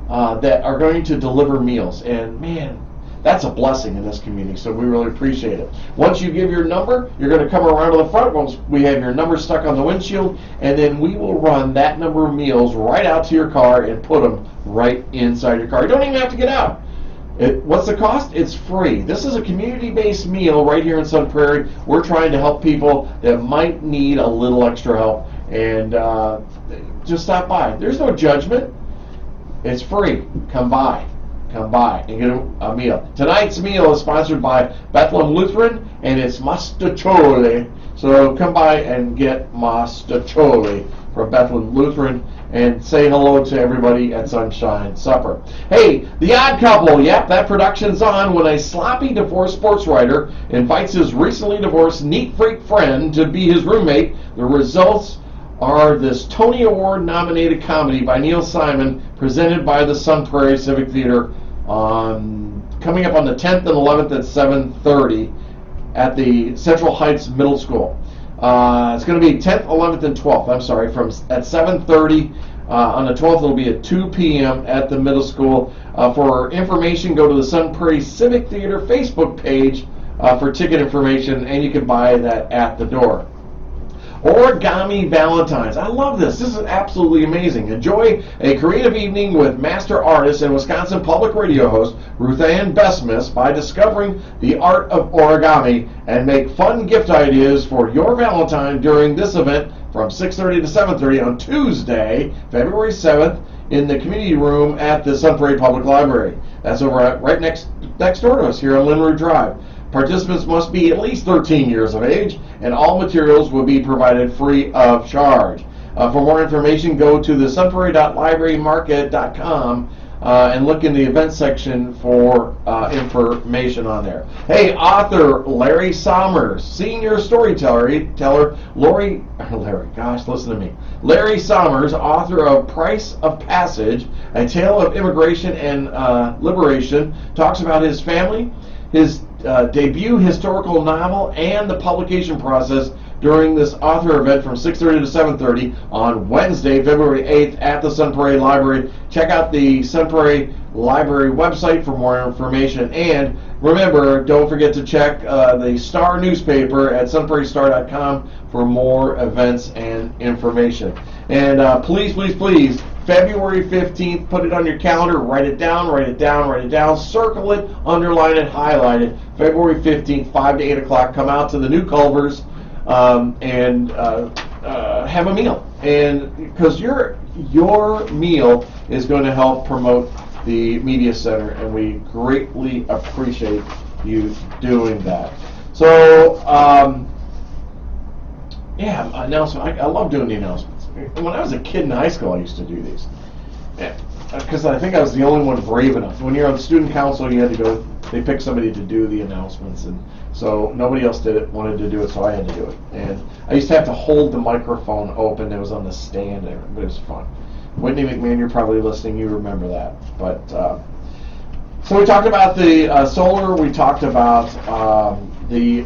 that are going to deliver meals. And man, that's a blessing in this community, so we really appreciate it. Once you give your number, you're going to come around to the front once we have your number stuck on the windshield, and then we will run that number of meals right out to your car and put them right inside your car. You don't even have to get out. What's the cost? It's free. This is a community-based meal right here in Sun Prairie. We're trying to help people that might need a little extra help, and just stop by. There's no judgment. It's free. Come by and get a meal. Tonight's meal is sponsored by Bethlehem Lutheran, and it's mastacholi. So come by and get mastacholi from Bethlehem Lutheran, and say hello to everybody at Sunshine Supper. Hey, The Odd Couple, yep, that production's on when a sloppy divorce sports writer invites his recently divorced neat freak friend to be his roommate. The results are this Tony Award nominated comedy by Neil Simon, presented by the Sun Prairie Civic Theater, coming up on the 10th and 11th at 7:30 at the Central Heights Middle School. It's going to be 10th, 11th, and 12th. I'm sorry, at 7:30 on the 12th. It'll be at 2 p.m. at the middle school. For information, go to the Sun Prairie Civic Theater Facebook page for ticket information, and you can buy that at the door. Origami Valentines. I love this. This is absolutely amazing. Enjoy a creative evening with master artist and Wisconsin Public Radio host Ruth Ann Besmus by discovering the art of origami, and make fun gift ideas for your Valentine during this event from 6:30 to 7:30 on Tuesday, February 7th, in the community room at the Sun Prairie Public Library. That's over right next door to us here on Linwood Drive. Participants must be at least 13 years of age, and all materials will be provided free of charge. For more information, go to the sunprairie.librarymarket.com and look in the event section for information on there. Hey, author Larry Sommers, senior storyteller Larry, listen to me. Larry Sommers, author of Price of Passage, A Tale of Immigration and Liberation, talks about his family, his debut historical novel, and the publication process during this author event from 6:30 to 7:30 on Wednesday, February 8th at the Sun Prairie Library. Check out the Sun Prairie Library website for more information. And remember, don't forget to check the Star newspaper at sunprairiestar.com for more events and information. And please, February 15th, put it on your calendar, write it down, circle it, underline it, highlight it. February 15th, 5 to 8 o'clock, come out to the new Culvers and have a meal. And because your meal is going to help promote the Media Center, and we greatly appreciate you doing that. So, announcement. I love doing the announcements. When I was a kid in high school, I used to do these. Because I think I was the only one brave enough. When you're on the student council, you had to go, they picked somebody to do the announcements, and so nobody else wanted to do it, so I had to do it. And I used to have to hold the microphone open. It was on the stand there, but it was fun. Whitney McMahon, you're probably listening, you remember that. But so we talked about the solar, we talked about the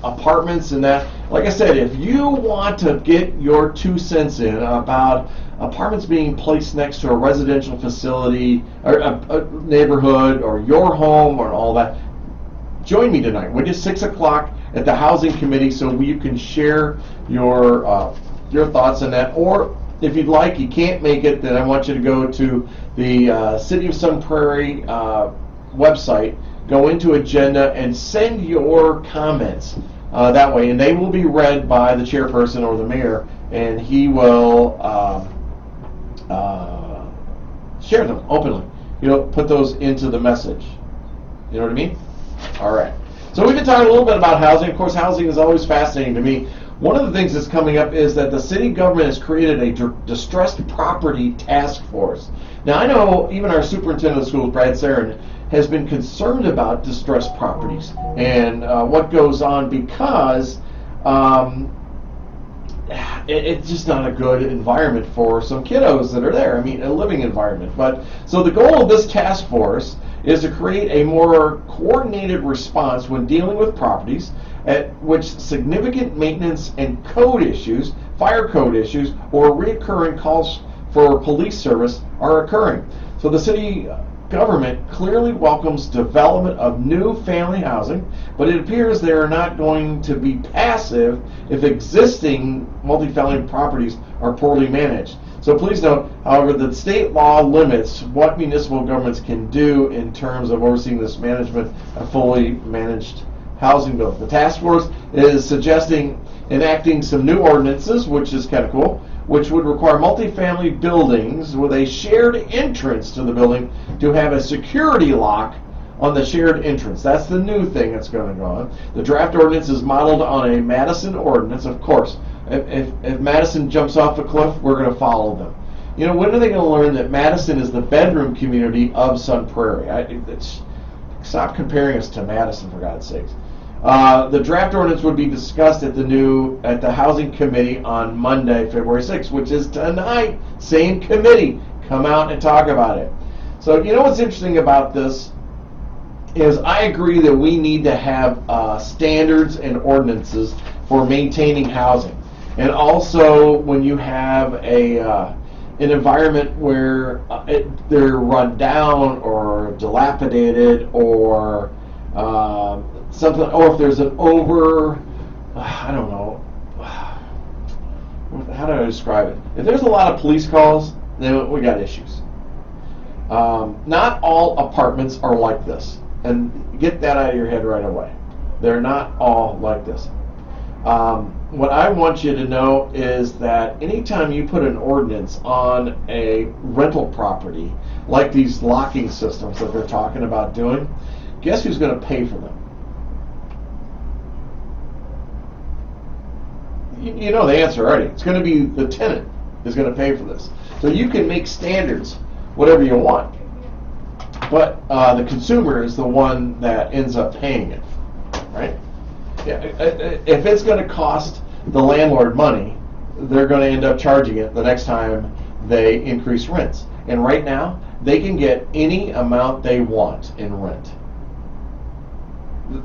apartments and that. Like I said, if you want to get your 2 cents in about apartments being placed next to a residential facility or a neighborhood or your home or all that, join me tonight. We're just 6 o'clock at the Housing Committee, so you can share your thoughts on that. Or if you'd like, you can't make it, then I want you to go to the City of Sun Prairie website, go into agenda, and send your comments that way, and they will be read by the chairperson or the mayor, and he will share them openly. Put those into the message. You know what I mean? All right. So we've been talking a little bit about housing. Of course, housing is always fascinating to me. One of the things that's coming up is that the city government has created a distressed property task force. Now, I know even our superintendent of schools, Brad Sarin, has been concerned about distressed properties and what goes on, because it's just not a good environment for some kiddos that are there. I mean, a living environment. But so the goal of this task force is to create a more coordinated response when dealing with properties at which significant maintenance and code issues, fire code issues, or recurring calls for police service are occurring. So the city government clearly welcomes development of new family housing, but it appears they are not going to be passive if existing multifamily properties are poorly managed. So please note, however, that state law limits what municipal governments can do in terms of overseeing this management of fully managed housing buildings. The task force is suggesting enacting some new ordinances, which is kind of cool, which would require multifamily buildings with a shared entrance to the building to have a security lock on the shared entrance. That's the new thing that's going to go on. The draft ordinance is modeled on a Madison ordinance, of course. If Madison jumps off a cliff, we're going to follow them. You know, when are they going to learn that Madison is the bedroom community of Sun Prairie? Stop comparing us to Madison, for God's sakes. The draft ordinance would be discussed at the Housing Committee on Monday, February 6th, which is tonight. Same committee. Come out and talk about it. So, you know what's interesting about this is I agree that we need to have standards and ordinances for maintaining housing. And also, when you have an environment where they're run down or dilapidated or something, or if there's an I don't know, how do I describe it? If there's a lot of police calls, then we got issues. Not all apartments are like this, and get that out of your head right away. They're not all like this. What I want you to know is that anytime you put an ordinance on a rental property, like these locking systems that they're talking about doing, guess who's going to pay for them? You know the answer already. It's going to be the tenant is going to pay for this. So you can make standards, whatever you want, but the consumer is the one that ends up paying it, right? Yeah. If it's going to cost the landlord money, they're going to end up charging it the next time they increase rents. And right now, they can get any amount they want in rent.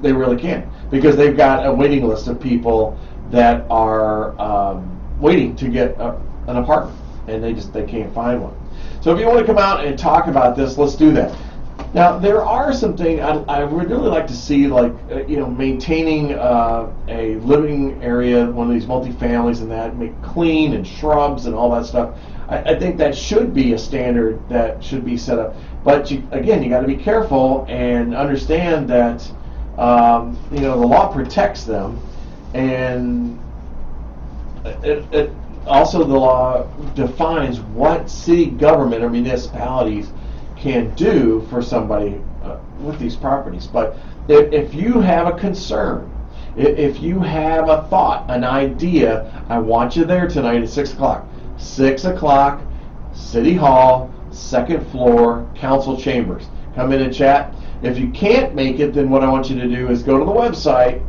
They really can, because they've got a waiting list of people that are waiting to get an apartment, and they can't find one. So if you want to come out and talk about this, let's do that. Now, there are some things I would really like to see, like maintaining a living area, one of these multifamilies, and that make clean and shrubs and all that stuff. I think that should be a standard that should be set up. But you got to be careful and understand that the law protects them, and it also, the law defines what city government or municipalities can do for somebody with these properties. But if you have a concern, if you have a thought, an idea, I want you there tonight at 6 o'clock. 6 o'clock, City Hall, second floor, council chambers. Come in and chat. If you can't make it, then what I want you to do is go to the website,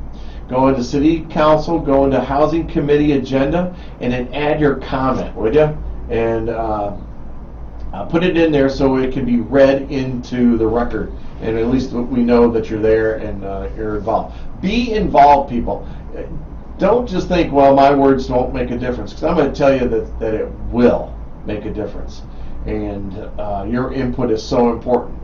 go into City Council, go into Housing Committee Agenda, and then add your comment, would you? And put it in there so it can be read into the record, and at least we know that you're there and you're involved. Be involved, people. Don't just think, well, my words won't make a difference, because I'm going to tell you that it will make a difference, and your input is so important.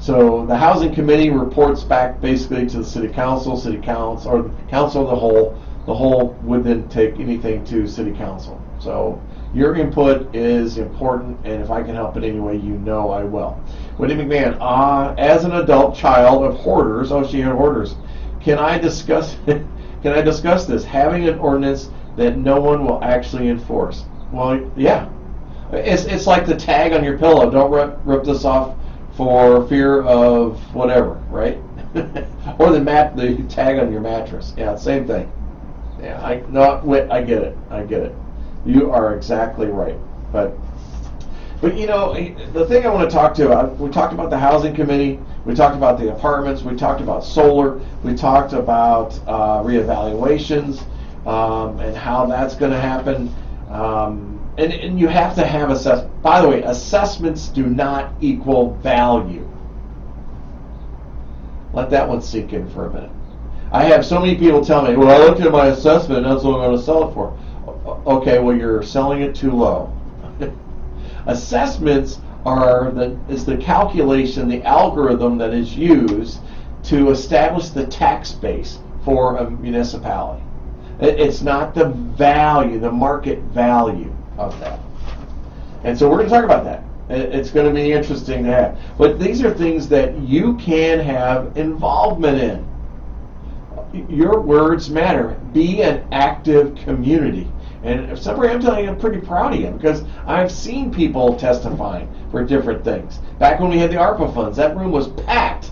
So the Housing Committee reports back basically to the City Council, or the Council of the Whole. The whole would then take anything to City Council. So your input is important, and if I can help in any way, I will. Wendy McMahon, as an adult child of hoarders, she had hoarders. Can I discuss this? Having an ordinance that no one will actually enforce. Well, yeah. It's like the tag on your pillow. Don't rip this off for fear of whatever, right? Or the tag on your mattress. Yeah, same thing. Yeah, I get it. I get it. You are exactly right. But the thing I want to talk to, we talked about the Housing Committee, we talked about the apartments, we talked about solar, we talked about reevaluations and how that's going to happen. And you have to have assessment. By the way, assessments do not equal value. Let that one sink in for a minute. I have so many people tell me, well, I looked at my assessment and that's what I'm going to sell it for. Okay, well, you're selling it too low. Assessments is the calculation, the algorithm that is used to establish the tax base for a municipality. It's not the value, the market value of that. And so we're going to talk about that. It's going to be interesting to have. But these are things that you can have involvement in. Your words matter. Be an active community. And Sunbury, I'm telling you, I'm pretty proud of you because I've seen people testifying for different things. Back when we had the ARPA funds, that room was packed.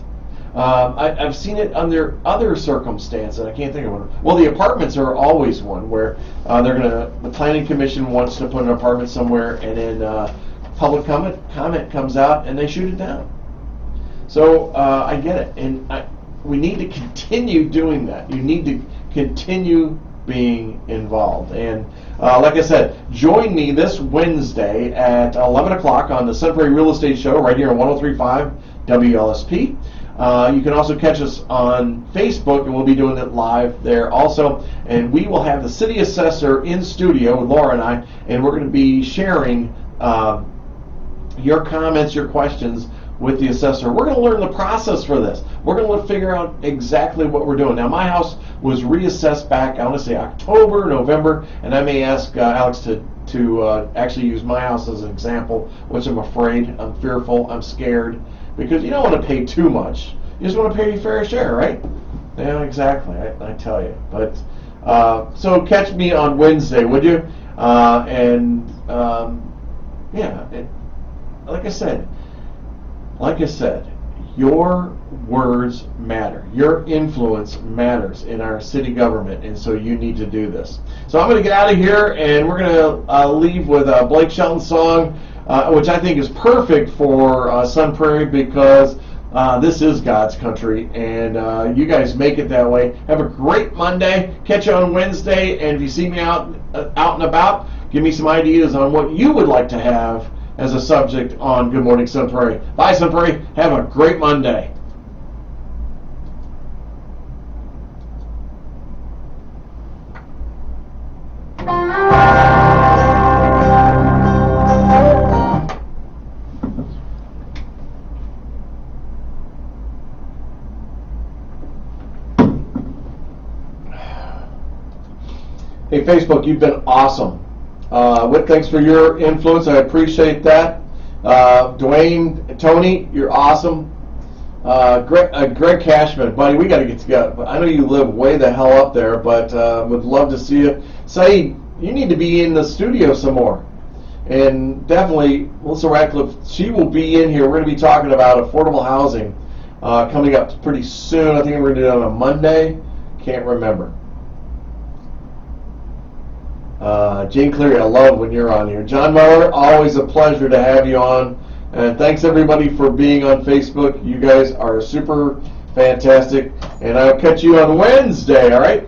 I've seen it under other circumstances. I can't think of one. Well, the apartments are always one where the planning commission wants to put an apartment somewhere, and then public comment comes out, and they shoot it down. So I get it, and we need to continue doing that. You need to continue being involved. And like I said, join me this Wednesday at 11 o'clock on the Sunbury Real Estate Show right here on 103.5 WLSP. You can also catch us on Facebook, and we'll be doing it live there also. And we will have the city assessor in studio with Laura and I, and we're going to be sharing your comments, your questions with the assessor. We're going to learn the process for this. We're going to figure out exactly what we're doing. Now, my house was reassessed back, I want to say October, November, and I may ask Alex to actually use my house as an example, which I'm afraid, I'm fearful, I'm scared, because you don't want to pay too much. You just want to pay your fair share, right? Yeah, exactly, I tell you. But so catch me on Wednesday, would you? Like I said, your words matter. Your influence matters in our city government, and so you need to do this. So I'm going to get out of here, and we're going to leave with a Blake Shelton song, which I think is perfect for Sun Prairie because this is God's country, and you guys make it that way. Have a great Monday. Catch you on Wednesday, and if you see me out and about, give me some ideas on what you would like to have as a subject on Good Morning Sun Prairie. Bye, Sun Prairie. Have a great Monday. Hey, Facebook, you've been awesome. Whit, thanks for your influence. I appreciate that. Dwayne, Tony, you're awesome. Greg Cashman, buddy, we got to get together. I know you live way the hell up there, but would love to see you. Saeed, you need to be in the studio some more. And definitely, Melissa Radcliffe, she will be in here. We're going to be talking about affordable housing coming up pretty soon. I think we're going to do it on a Monday. Can't remember. Jane Cleary, I love when you're on here. John Muller, always a pleasure to have you on. And thanks everybody for being on Facebook. You guys are super fantastic. And I'll catch you on Wednesday, all right?